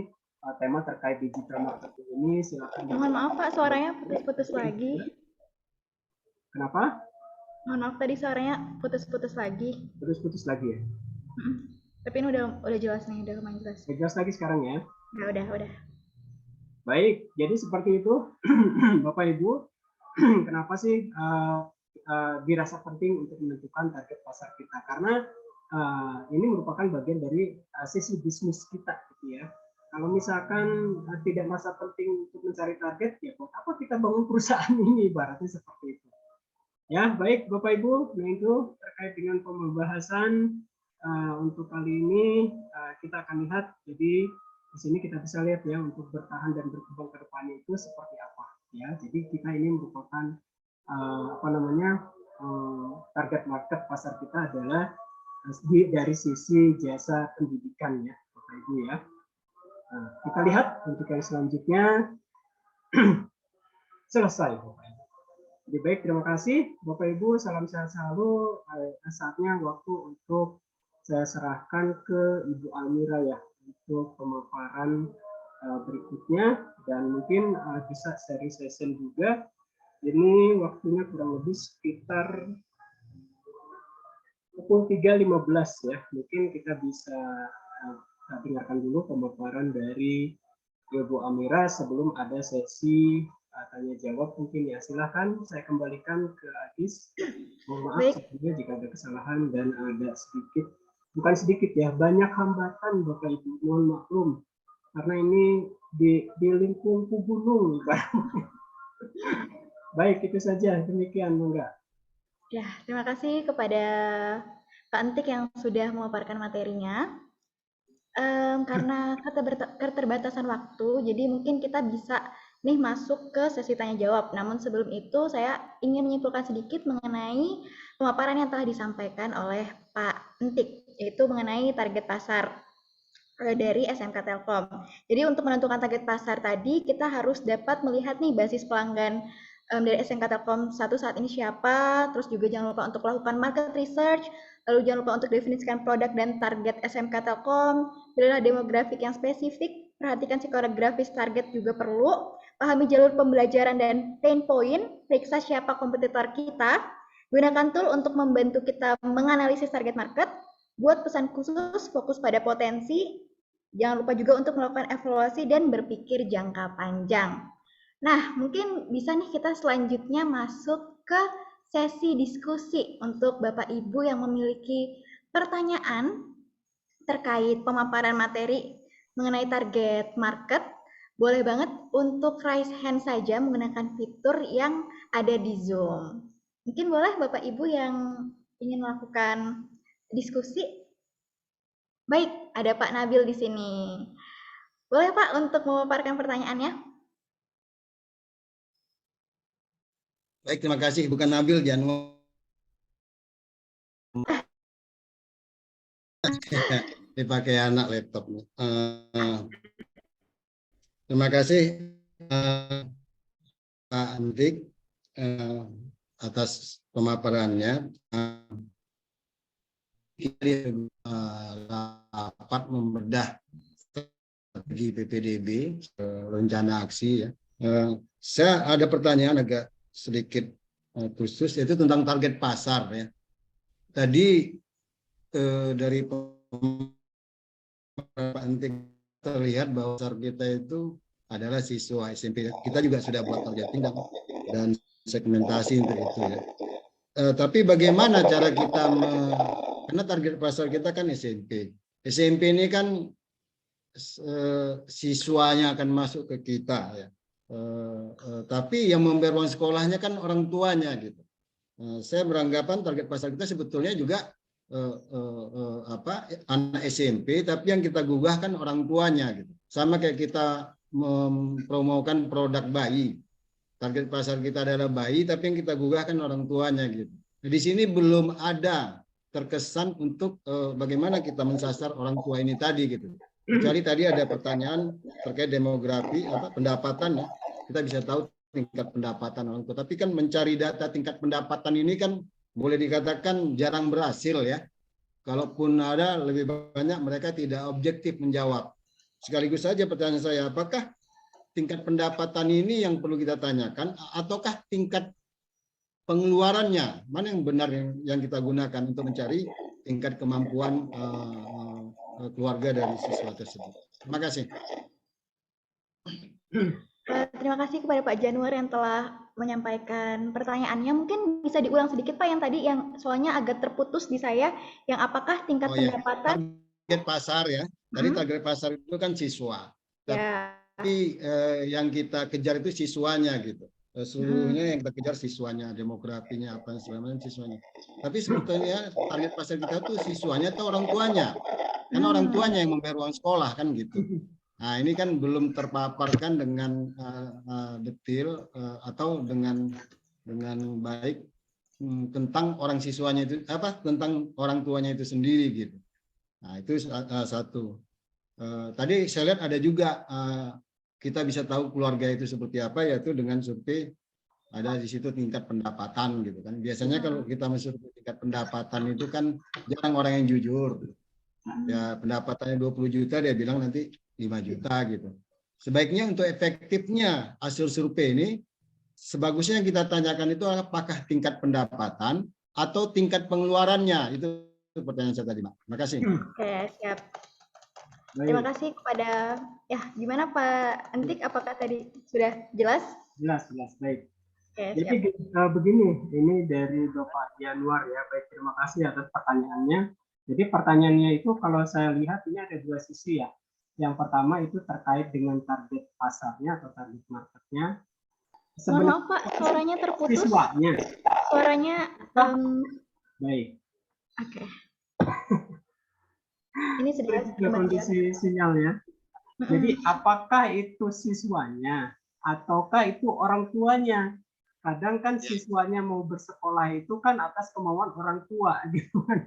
tema terkait digital marketing ini silakan. Mohon maaf Pak, suaranya putus-putus lagi. Kenapa? Mohon maaf tadi suaranya putus-putus lagi. Putus-putus lagi ya. Tapi ini udah jelas nih, udah lumayan jelas. Udah jelas lagi sekarang ya. Nah, udah. Baik, jadi seperti itu Bapak Ibu. Kenapa sih dirasa penting untuk menentukan target pasar kita? Karena ini merupakan bagian dari sisi bisnis kita gitu ya. Kalau misalkan tidak merasa penting untuk mencari target, ya buat apa kita bangun perusahaan ini, ibaratnya seperti itu. Ya, baik Bapak Ibu, nah itu terkait dengan pembahasan untuk kali ini kita akan lihat. Jadi Di sini kita bisa lihat ya untuk bertahan dan berkembang ke depannya itu seperti apa ya. Jadi kita ini merupakan target market pasar kita adalah dari sisi jasa pendidikan ya, Bapak Ibu ya. Nah, kita lihat untuk yang selanjutnya. Selesai Bapak Ibu. Jadi baik, terima kasih Bapak Ibu, salam sehat selalu. Saatnya waktu untuk saya serahkan ke Ibu Almira ya untuk pemaparan berikutnya, dan mungkin bisa sharing session juga. Ini waktunya kurang lebih sekitar pukul 3.15 ya. Mungkin kita bisa dengarkan dulu pemaparan dari Ibu Almira sebelum ada sesi tanya jawab mungkin ya. Silahkan saya kembalikan ke Adis. Mohon maaf sebelumnya jika ada kesalahan dan ada sedikit, bukan sedikit ya, banyak hambatan Bapak Ibu, mohon maklum karena ini di lingkungan gunung. Baik, itu saja, demikian enggak. Ya, terima kasih kepada Pak Entik yang sudah memaparkan materinya. Karena keterbatasan waktu, jadi mungkin kita bisa nih masuk ke sesi tanya jawab. Namun sebelum itu saya ingin menyimpulkan sedikit mengenai pemaparan yang telah disampaikan oleh Pak Entik, yaitu mengenai target pasar dari SMK Telkom. Jadi untuk menentukan target pasar tadi, kita harus dapat melihat nih basis pelanggan dari SMK Telkom satu saat ini siapa, terus juga jangan lupa untuk melakukan market research, lalu jangan lupa untuk definisikan produk dan target SMK Telkom, pilihlah demografik yang spesifik, perhatikan psikografis target juga perlu, pahami jalur pembelajaran dan pain point, periksa siapa kompetitor kita, gunakan tool untuk membantu kita menganalisis target market, buat pesan khusus, fokus pada potensi, jangan lupa juga untuk melakukan evaluasi dan berpikir jangka panjang. Nah, mungkin bisa nih kita selanjutnya masuk ke sesi diskusi untuk Bapak Ibu yang memiliki pertanyaan terkait pemaparan materi mengenai target market. Boleh banget untuk raise hand saja menggunakan fitur yang ada di Zoom. Mungkin boleh Bapak Ibu yang ingin melakukan diskusi. Baik, ada Pak Nabil di sini. Boleh Pak untuk memaparkan pertanyaannya? Baik, terima kasih. Bukan Nabil, Januar. Dipakai anak laptopnya. Terima kasih Pak Andik atas pemaparannya. Kita dapat membedah strategi PPDB, rencana aksi ya. Saya ada pertanyaan agak sedikit khusus, yaitu tentang target pasar ya. Tadi dari Pak Andik terlihat bahwa pasar kita itu adalah siswa SMP. Kita juga sudah buat targeting dan segmentasi untuk itu ya. Tapi bagaimana cara kita karena target pasar kita kan SMP. SMP ini kan siswanya akan masuk ke kita ya. Tapi yang membayar uang sekolahnya kan orang tuanya gitu. Saya beranggapan target pasar kita sebetulnya juga anak SMP, tapi yang kita gugah kan orang tuanya gitu. Sama kayak kita mempromokan produk bayi. Target pasar kita adalah bayi, tapi yang kita gugah kan orang tuanya gitu. Nah, di sini belum ada terkesan untuk bagaimana kita mensasar orang tua ini tadi gitu. Kecuali tadi ada pertanyaan terkait demografi pendapatan ya. Kita bisa tahu tingkat pendapatan orang tua. Tapi kan mencari data tingkat pendapatan ini kan boleh dikatakan jarang berhasil ya. Kalaupun ada, lebih banyak mereka tidak objektif menjawab. Sekaligus saja pertanyaan saya, apakah tingkat pendapatan ini yang perlu kita tanyakan, ataukah tingkat pengeluarannya? Mana yang benar yang kita gunakan untuk mencari tingkat kemampuan keluarga dari siswa tersebut? Terima kasih. Terima kasih kepada Pak Januar yang telah menyampaikan pertanyaannya. Mungkin bisa diulang sedikit Pak yang tadi yang soalnya agak terputus di saya, yang apakah tingkat pendapatan target pasar ya. Tadi target pasar itu kan siswa. Tapi yang kita kejar itu siswanya gitu. Seluruhnya yang kita kejar siswanya, demografinya apa segala macam siswanya. Tapi sebetulnya target pasar kita tuh siswanya atau orang tuanya. Karena orang tuanya yang membayar uang sekolah kan gitu. Nah, ini kan belum terpaparkan dengan detail atau dengan baik tentang orang siswanya itu tentang orang tuanya itu sendiri gitu. Nah, itu satu. Tadi saya lihat ada juga kita bisa tahu keluarga itu seperti apa, yaitu dengan survei ada di situ tingkat pendapatan gitu kan. Biasanya kalau kita mensurvei tingkat pendapatan itu kan jarang orang yang jujur. Ya pendapatannya 20 juta dia bilang nanti 5 juta gitu. Sebaiknya untuk efektifnya hasil survei ini, sebagusnya yang kita tanyakan itu apakah tingkat pendapatan atau tingkat pengeluarannya. Itu pertanyaan saya tadi, Mbak. Terima kasih. Oke, siap. Terima kasih kepada, ya gimana Pak Antik, apakah tadi sudah jelas? Jelas. Baik. Oke, Jadi begini, ini dari Bapak Januar ya. Baik, terima kasih atas pertanyaannya. Jadi pertanyaannya itu kalau saya lihat ini ada dua sisi ya. Yang pertama itu terkait dengan target pasarnya atau target marketnya. Mohon maaf Pak, suaranya terputus. Siswanya. Suaranya. Baik. Oke. Ini sudah kondisi sinyal ya. Jadi apakah itu siswanya ataukah itu orang tuanya? Kadang kan siswanya mau bersekolah itu kan atas kemauan orang tua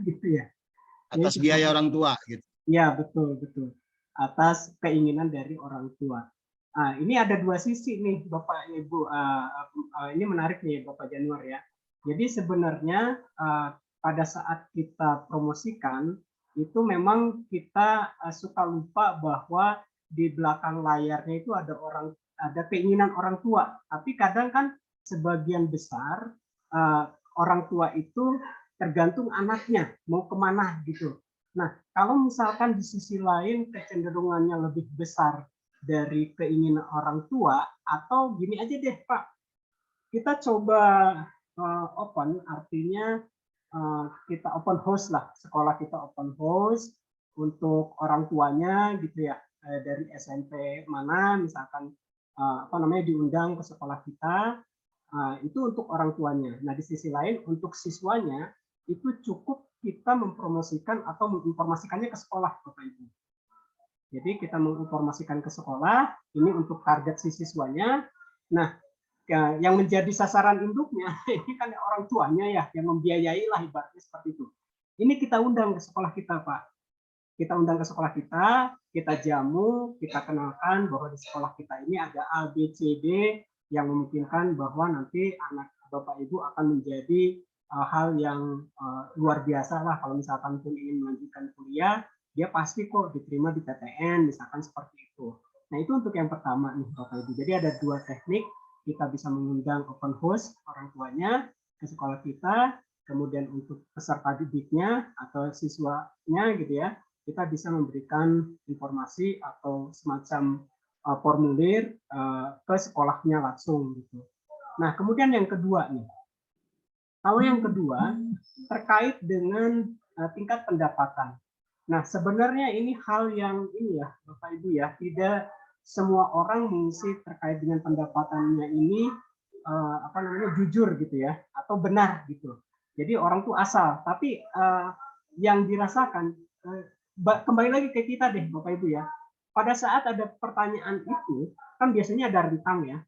gitu ya. Atas biaya orang tua gitu. Ya, betul. Atas keinginan dari orang tua. Nah, ini ada dua sisi nih Bapak Ibu. Ini menarik nih Bapak Januar ya. Jadi sebenarnya pada saat kita promosikan itu memang kita suka lupa bahwa di belakang layarnya itu ada keinginan orang tua. Tapi kadang kan sebagian besar orang tua itu tergantung anaknya mau kemana gitu. Nah, kalau misalkan di sisi lain kecenderungannya lebih besar dari keinginan orang tua, atau gini aja deh Pak, kita coba open, artinya kita open house lah, sekolah kita open house untuk orang tuanya gitu ya, dari SMP mana misalkan diundang ke sekolah kita, itu untuk orang tuanya. Nah, di sisi lain untuk siswanya itu cukup kita mempromosikan atau menginformasikannya ke sekolah, Bapak Ibu. Jadi kita menginformasikan ke sekolah, ini untuk target si siswanya. Nah, yang menjadi sasaran induknya ini kan orang tuanya ya, yang membiayai lah ibaratnya seperti itu. Ini kita undang ke sekolah kita, Pak. Kita undang ke sekolah kita jamu, kita kenalkan bahwa di sekolah kita ini ada A, B, C, D yang memungkinkan bahwa nanti anak Bapak Ibu akan menjadi hal yang luar biasa lah. Kalau misalkan pun ingin melanjutkan kuliah, dia pasti kok diterima di PTN, misalkan seperti itu. Nah, itu untuk yang pertama nih Bapak Ibu. Jadi ada dua teknik, kita bisa mengundang open house orang tuanya ke sekolah kita, kemudian untuk peserta didiknya atau siswanya gitu ya, kita bisa memberikan informasi atau semacam formulir ke sekolahnya langsung gitu. Nah, kemudian yang kedua nih. Kalau yang kedua terkait dengan tingkat pendapatan. Nah, sebenarnya ini hal yang ini ya, Bapak Ibu ya, tidak semua orang mengisi terkait dengan pendapatannya ini jujur gitu ya, atau benar gitu. Jadi orang tuh asal, tapi yang dirasakan kembali lagi ke kita deh, Bapak Ibu ya. Pada saat ada pertanyaan itu, kan biasanya ada rentang ya,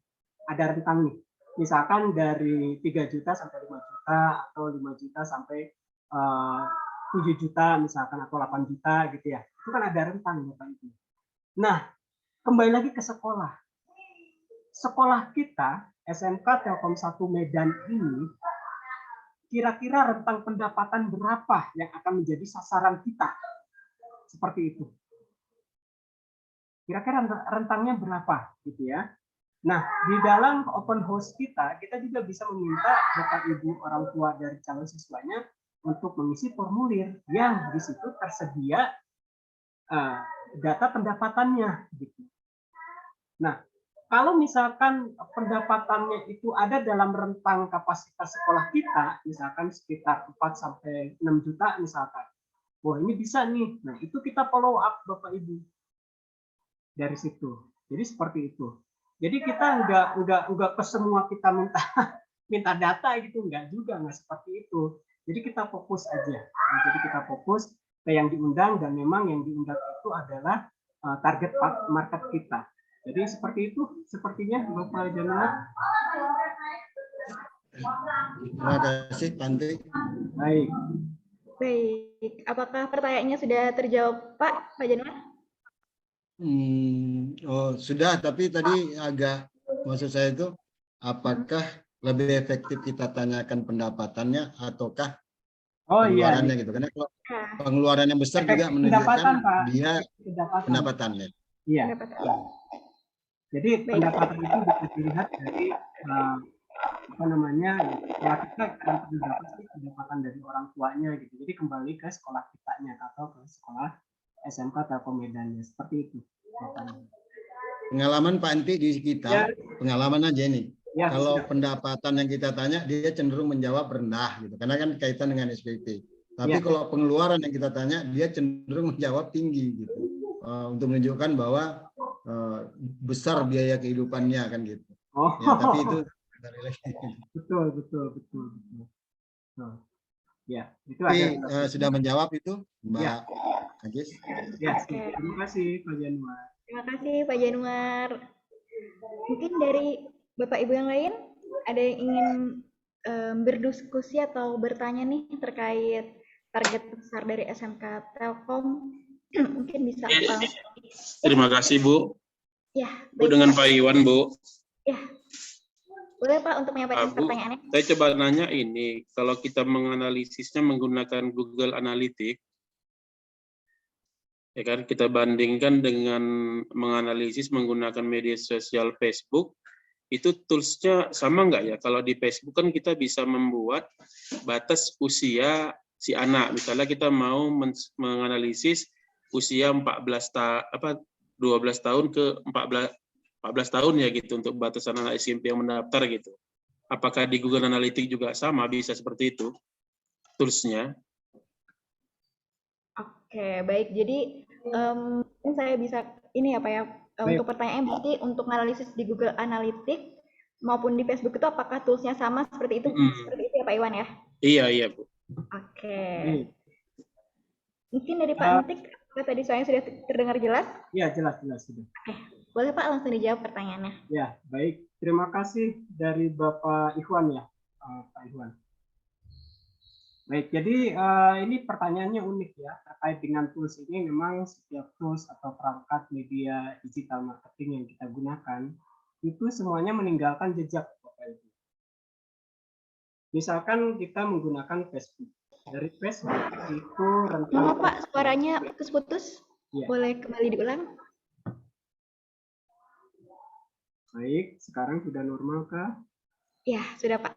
ada rentang nih. Misalkan dari 3 juta sampai 5 juta atau 5 juta sampai 7 juta misalkan atau 8 juta gitu ya. Itu kan ada rentang Bapak Ibu. Nah, kembali lagi ke sekolah. Sekolah kita SMK Telkom 1 Medan ini kira-kira rentang pendapatan berapa yang akan menjadi sasaran kita? Seperti itu. Kira-kira rentangnya berapa gitu ya. Nah, di dalam open house kita juga bisa meminta Bapak Ibu orang tua dari calon siswanya untuk mengisi formulir yang di situ tersedia data pendapatannya gitu. Nah, kalau misalkan pendapatannya itu ada dalam rentang kapasitas sekolah kita, misalkan sekitar 4 sampai 6 juta misalkan. Wah, ini bisa nih. Nah, itu kita follow up Bapak Ibu. Dari situ. Jadi seperti itu. Jadi kita enggak ke semua kita minta data gitu, enggak seperti itu. Jadi kita fokus aja. Nah, jadi kita fokus ke yang diundang dan memang yang diundang itu adalah target market kita. Jadi seperti itu sepertinya Bapak Januar. Terima kasih Pak Antik. Baik. Baik, apakah pertanyaannya sudah terjawab Pak Januar? Oh sudah, tapi tadi agak maksud saya itu apakah lebih efektif kita tanyakan pendapatannya ataukah pengeluarannya gitu? Karena kalau pengeluarannya besar juga menunjukkan dia pendapatannya. Iya. Jadi pendapatan itu bisa dilihat dari sekolah kita akan dapat pendapatan dari orang tuanya gitu. Jadi kembali ke sekolah kitanya atau ke sekolah SMK Telkom Medannya seperti itu. Pengalaman Pak Anti di kita, pengalaman aja ini. Ya, kalau pendapatan yang kita tanya dia cenderung menjawab rendah gitu, karena kan kaitan dengan SPP. Tapi kalau pengeluaran yang kita tanya dia cenderung menjawab tinggi gitu, untuk menunjukkan bahwa besar biaya kehidupannya kan gitu. Ya, tapi itu betul. Ya, itu tapi, sudah menjawab itu Mbak Agis. Ya, terima kasih Pak Januar. Terima kasih Pak Januar. Mungkin dari Bapak Ibu yang lain ada yang ingin berdiskusi atau bertanya nih terkait target besar dari SMK Telkom. Mungkin bisa langsung. Terima kasih Bu. Ya, Bu dengan Pak Iwan Bu. Ya, boleh Pak untuk menyampaikan pertanyaannya. Saya coba nanya ini, kalau kita menganalisisnya menggunakan Google Analytics, ya kan kita bandingkan dengan menganalisis menggunakan media sosial Facebook, itu toolsnya sama nggak ya? Kalau di Facebook kan kita bisa membuat batas usia si anak, misalnya kita mau menganalisis usia 12 tahun ke 14 tahun ya gitu untuk batasan anak SMP yang mendaftar gitu. Apakah di Google Analytics juga sama bisa seperti itu toolsnya? Oke, baik. Jadi mungkin saya bisa ini apa ya untuk pertanyaan berarti untuk analisis di Google Analytics maupun di Facebook itu apakah toolsnya sama seperti itu? Seperti itu ya Pak Iwan ya? Iya Bu. Oke. Mungkin dari Pak Antik, tadi soalnya sudah terdengar jelas? Iya, jelas sudah. Oke, boleh Pak langsung dijawab pertanyaannya. Ya, baik. Terima kasih dari Bapak Ikhwan ya, Pak Ikhwan. Baik, jadi ini pertanyaannya unik ya, terkait dengan tools ini. Memang setiap tools atau perangkat media digital marketing yang kita gunakan, itu semuanya meninggalkan jejak, Bapak Ibu. Misalkan kita menggunakan Facebook. Dari Facebook itu rentang... Maaf Pak, suaranya putus-putus. Ya. Boleh kembali diulang? Baik, sekarang sudah normal kah? Ya, sudah Pak.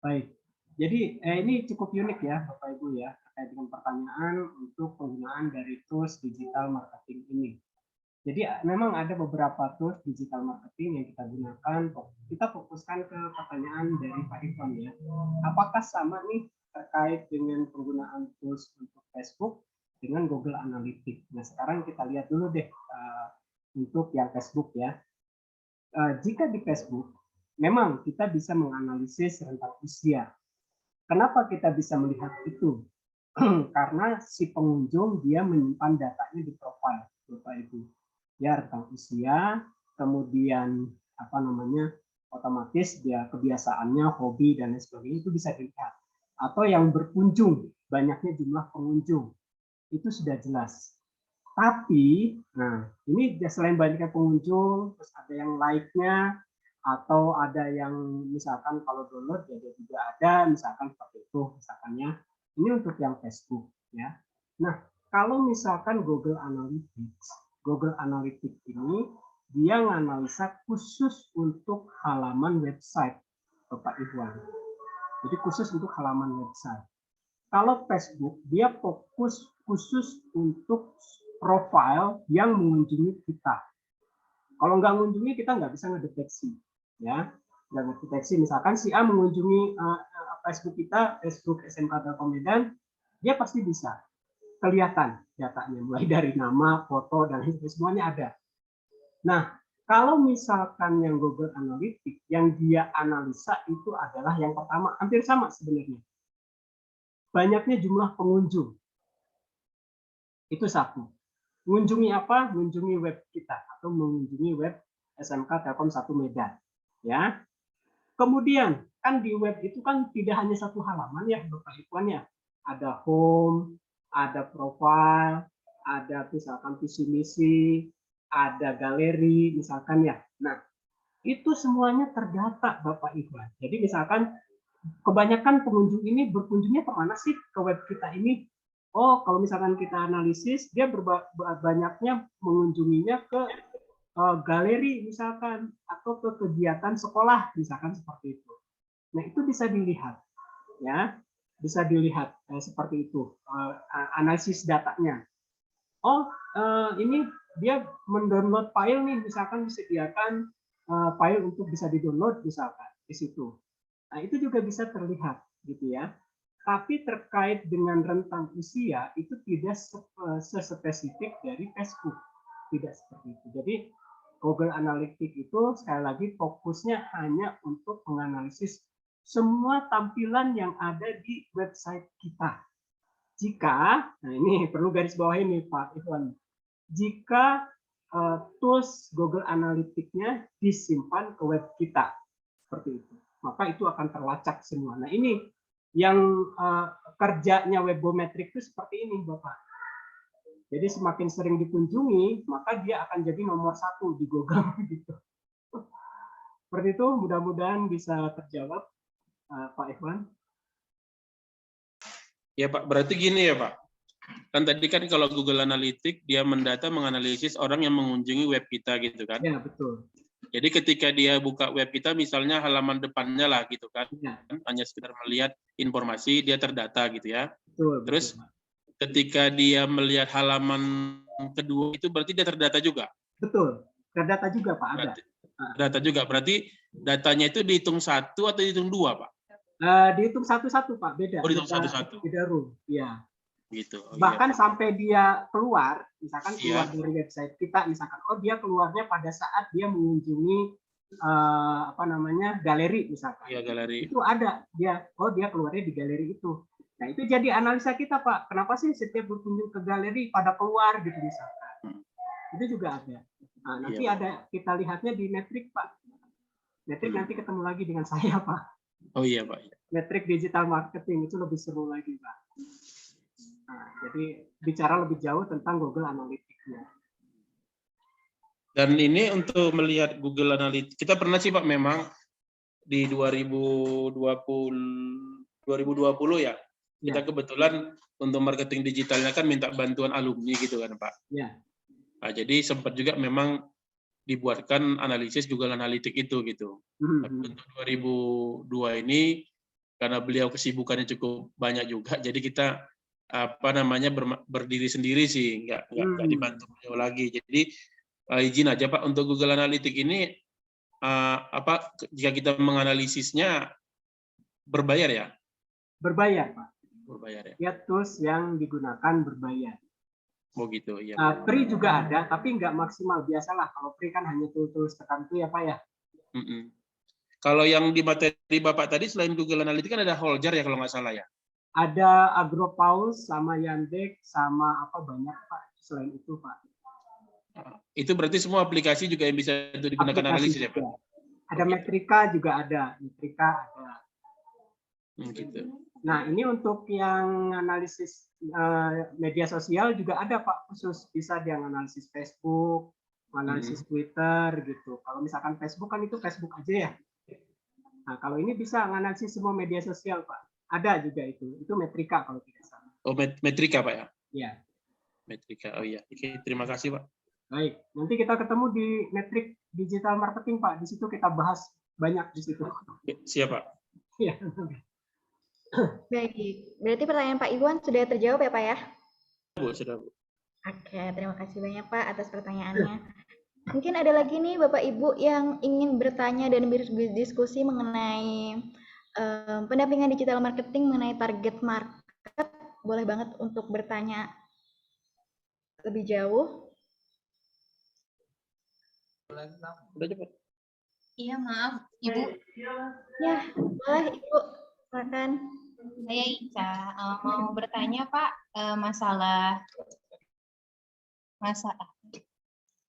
Baik. Jadi ini cukup unik ya Bapak Ibu ya terkait dengan pertanyaan untuk penggunaan dari tools digital marketing ini. Jadi memang ada beberapa tools digital marketing yang kita gunakan. Kita fokuskan ke pertanyaan dari Pak Ivan ya. Apakah sama nih terkait dengan penggunaan tools untuk Facebook dengan Google Analytics? Nah sekarang kita lihat dulu deh untuk yang Facebook ya. Jika di Facebook memang kita bisa menganalisis rentang usia. Kenapa kita bisa melihat itu? Karena si pengunjung dia menyimpan datanya di profil, Bapak Ibu. Ya, rentang usia, kemudian otomatis dia kebiasaannya, hobi dan lain sebagainya itu bisa dilihat. Atau yang berkunjung, banyaknya jumlah pengunjung. Itu sudah jelas. Tapi, nah, ini selain banyaknya pengunjung, terus ada yang like-nya, atau ada yang misalkan kalau download ya dia juga ada, misalkan seperti itu misalkannya. Ini untuk yang Facebook ya. Nah, kalau misalkan Google Analytics ini dia menganalisa khusus untuk halaman website Bapak Iwan. Jadi khusus untuk halaman website. Kalau Facebook dia fokus khusus untuk profil yang mengunjungi kita. Kalau nggak mengunjungi kita nggak bisa ngedeteksi. Ya, nggak ngedeteksi. Misalkan si A mengunjungi Facebook kita, Facebook SMK Telkom Medan, dia pasti bisa kelihatan datanya, mulai dari nama, foto, dan semuanya ada. Nah, kalau misalkan yang Google Analytics, yang dia analisa itu adalah yang pertama, hampir sama sebenarnya. Banyaknya jumlah pengunjung. Itu satu. mengunjungi apa? Mengunjungi web kita atau mengunjungi web SMK Telkom 1 Medan. Ya. Kemudian kan di web itu kan tidak hanya satu halaman ya Bapak Ibu ya. Ada home, ada profile, ada misalkan visi misi, ada galeri misalkan ya. Nah, itu semuanya terdata Bapak Ibu. Jadi misalkan kebanyakan pengunjung ini berkunjungnya kemana sih ke web kita ini? Oh, kalau misalkan kita analisis, dia banyaknya mengunjunginya ke galeri misalkan atau ke kegiatan sekolah misalkan seperti itu. Nah, itu bisa dilihat ya. Bisa dilihat seperti itu analisis datanya. Oh, ini dia mendownload file nih misalkan disediakan file untuk bisa di-download misalkan di situ. Nah, itu juga bisa terlihat gitu ya. Tapi terkait dengan rentang usia itu tidak sespesifik dari Facebook. Tidak seperti itu. Jadi Google Analytics itu sekali lagi fokusnya hanya untuk menganalisis semua tampilan yang ada di website kita. Jika, nah ini perlu garis bawah ini Pak Ikhwan, jika tools Google Analytics-nya disimpan ke web kita, seperti itu, maka itu akan terlacak semua. Nah ini yang kerjanya Webometric itu seperti ini Bapak. Jadi semakin sering dikunjungi, maka dia akan jadi nomor 1 di Google gitu. Seperti itu, mudah-mudahan bisa terjawab Pak Ikhwan. Ya Pak, berarti gini ya Pak. Kan tadi kan kalau Google Analytics dia mendata menganalisis orang yang mengunjungi web kita gitu kan. Ya, betul. Jadi ketika dia buka web kita misalnya halaman depannya lah gitu kan. Ya. Hanya sekedar melihat informasi dia terdata gitu ya. Betul. Terus betul. Ketika dia melihat halaman kedua itu berarti dia terdata juga. Betul. Terdata juga Pak, ada. Data juga. Berarti datanya itu dihitung 1 atau dihitung 2, Pak? Dihitung satu-satu Pak, beda. Oh, dihitung satu-satu. Beda room, ya. Gitu. Oh, bahkan iya. Sampai dia keluar, misalkan keluar dari website kita, misalkan dia keluarnya pada saat dia mengunjungi galeri misalkan. Iya, galeri. Itu ada dia keluarnya di galeri itu. Nah, itu jadi analisa kita Pak. Kenapa sih setiap berkunjung ke galeri pada keluar gitu misalkan. Itu juga ada. Nah, nanti ada kita lihatnya di metrik Pak. Metrik nanti ketemu lagi dengan saya Pak. Oh iya Pak. Metrik digital marketing itu lebih seru lagi Pak. Nah, jadi bicara lebih jauh tentang Google Analytics-nya. Dan ini untuk melihat Google Analytics, kita pernah sih Pak memang di 2020 ya, kita kebetulan untuk marketing digitalnya kan minta bantuan alumni gitu kan Pak. Ya. Nah, jadi sempat juga memang dibuatkan analisis Google Analytics itu gitu. Tapi untuk 2002 ini karena beliau kesibukannya cukup banyak juga, jadi kita berdiri sendiri sih, nggak dibantu beliau lagi. Jadi izin aja Pak untuk Google Analytics ini jika kita menganalisisnya berbayar ya? Berbayar Pak. Berbayar ya. Ya, tools yang digunakan berbayar. Oh gitu ya. Free juga ada, tapi nggak maksimal. Biasalah kalau free kan hanya tools tertentu ya Pak ya. Kalau yang di materi Bapak tadi selain Google Analytics kan ada Hotjar ya kalau nggak salah ya? Ada Agropause sama Yandex sama banyak Pak selain itu Pak. Itu berarti semua aplikasi juga yang bisa untuk digunakan analisis ya Pak? Ada Metrika juga ada. Metrika ada. Gitu. Nah, ini untuk yang analisis media sosial juga ada Pak khusus, bisa dia analisis Facebook, analisis Twitter gitu. Kalau misalkan Facebook kan itu Facebook aja ya. Nah, kalau ini bisa analisis semua media sosial Pak. Ada juga itu Metrika kalau tidak salah. Oh, Metrika Pak ya? Iya. Metrika. Oh iya. Oke, terima kasih Pak. Baik, nanti kita ketemu di Metrik Digital Marketing Pak. Di situ kita bahas banyak di situ. Siap Pak. Iya. Baik, berarti pertanyaan Pak Iwan sudah terjawab ya Pak ya? Sudah Bu. Oke, terima kasih banyak Pak atas pertanyaannya. Mungkin ada lagi nih Bapak Ibu yang ingin bertanya dan berdiskusi mengenai pendampingan digital marketing mengenai target market. Boleh banget untuk bertanya lebih jauh. Udah cepat. Iya, maaf, Ibu. Ya, boleh Ibu. Silakan. Saya Ica, mau bertanya Pak masalah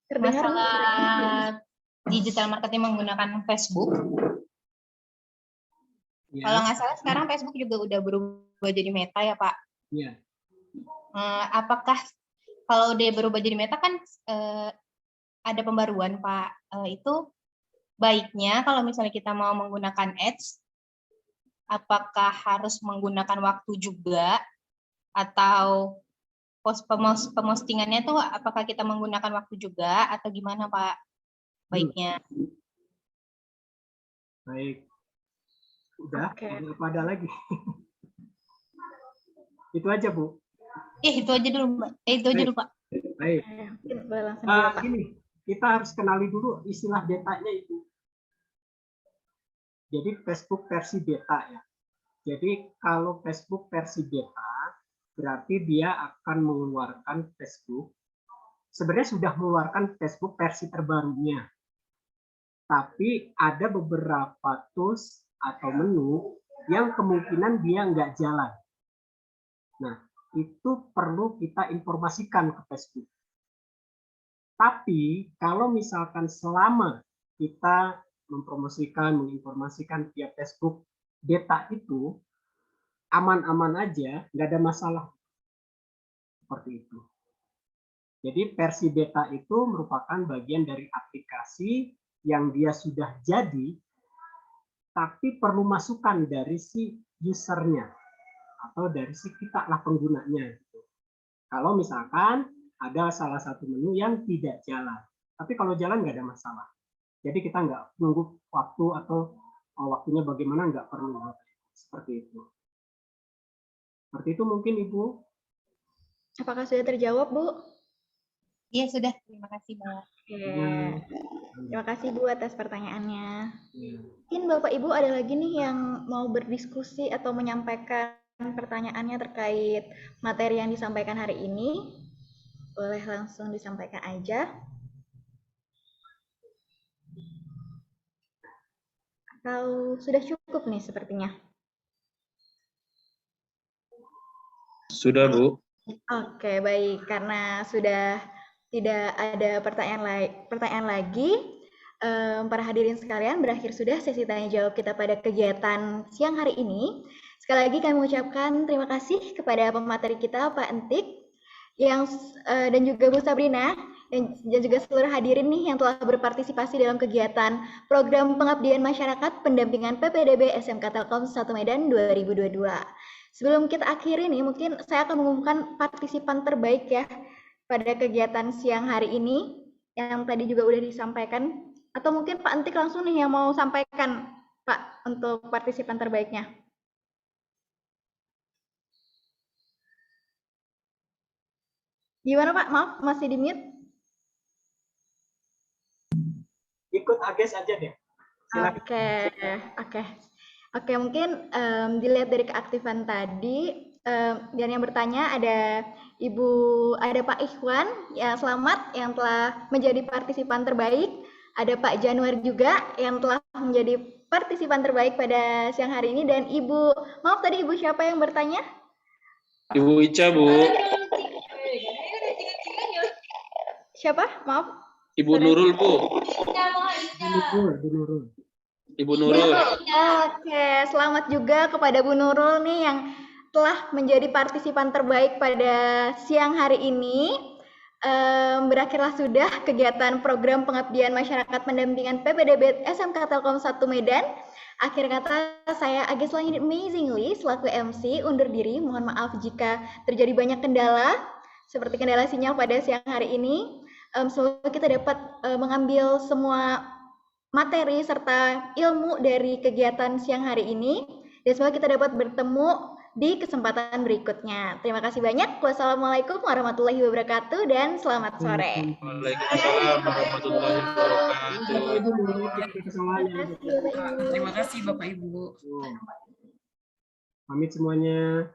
Terdengar? masalah digital marketing menggunakan Facebook. Ya. Kalau nggak salah sekarang Facebook juga udah berubah jadi Meta ya Pak. Iya. Apakah kalau dia berubah jadi Meta kan ada pembaruan Pak. Itu baiknya kalau misalnya kita mau menggunakan ads, apakah harus menggunakan waktu juga atau pemostingannya tuh apakah kita menggunakan waktu juga atau gimana Pak baiknya? Baik. Udah, Oke. ada lagi. Itu aja, Bu. Itu aja dulu Mbak. Itu aja dulu Pak. Baik. Mungkin boleh langsung dulu, Pak. Gini, kita harus kenali dulu istilah betanya itu. Jadi Facebook versi beta ya. Jadi kalau Facebook versi beta, berarti dia akan mengeluarkan Facebook. Sebenarnya sudah mengeluarkan Facebook versi terbarunya. Tapi ada beberapa tools atau menu yang kemungkinan dia nggak jalan. Nah, itu perlu kita informasikan ke Facebook. Tapi kalau misalkan selama kita mempromosikan, menginformasikan via Facebook beta itu aman-aman aja, nggak ada masalah. Seperti itu. Jadi versi beta itu merupakan bagian dari aplikasi yang dia sudah jadi, tapi perlu masukan dari si usernya atau dari si kita lah penggunanya. Kalau misalkan ada salah satu menu yang tidak jalan, tapi kalau jalan nggak ada masalah. Jadi kita nggak nunggu waktu atau waktunya bagaimana, nggak perlu. Seperti itu. Seperti itu mungkin Ibu. Apakah sudah terjawab, Bu? Iya sudah. Terima kasih Mbak. Oke. Terima kasih Bu atas pertanyaannya. Ya. Mungkin Bapak Ibu ada lagi nih yang mau berdiskusi atau menyampaikan pertanyaannya terkait materi yang disampaikan hari ini. Boleh langsung disampaikan aja. Atau sudah cukup nih sepertinya? Sudah, Bu. Oke, baik. Karena sudah tidak ada pertanyaan lagi, para hadirin sekalian, berakhir sudah sesi tanya jawab kita pada kegiatan siang hari ini. Sekali lagi kami mengucapkan terima kasih kepada pemateri kita, Pak Entik, dan juga Bu Sabrina, dan juga seluruh hadirin nih yang telah berpartisipasi dalam kegiatan program pengabdian masyarakat pendampingan PPDB SMK Telkom 1 Medan 2022. Sebelum kita akhiri nih, mungkin saya akan mengumumkan partisipan terbaik ya pada kegiatan siang hari ini yang tadi juga udah disampaikan. Atau mungkin Pak Entik langsung nih yang mau sampaikan, Pak, untuk partisipan terbaiknya. Gimana Pak? Maaf, masih di mute? Ikut Ages aja deh. Silakan. Oke, mungkin dilihat dari keaktifan tadi, dan yang bertanya ada Pak Ikhwan, ya selamat yang telah menjadi partisipan terbaik. Ada Pak Januar juga yang telah menjadi partisipan terbaik pada siang hari ini, dan maaf tadi Ibu siapa yang bertanya? Ibu Ica, Bu. Siapa? Maaf. Ibu Nurul, Bu. Ibu Nurul. Oke, selamat juga kepada Bu Nurul nih yang telah menjadi partisipan terbaik pada siang hari ini. Berakhirlah sudah kegiatan program pengabdian masyarakat pendampingan PPDB SMK Telkom 1 Medan. Akhir kata, saya Ages Langit Amazingly selaku MC undur diri. Mohon maaf jika terjadi banyak kendala, seperti kendala sinyal pada siang hari ini. Semoga kita dapat mengambil semua materi serta ilmu dari kegiatan siang hari ini, dan semoga kita dapat bertemu di kesempatan berikutnya. Terima kasih banyak. Wassalamualaikum warahmatullahi wabarakatuh dan selamat sore. Waalaikumsalam warahmatullahi wabarakatuh. Terima kasih Bapak Ibu. Pamit semuanya.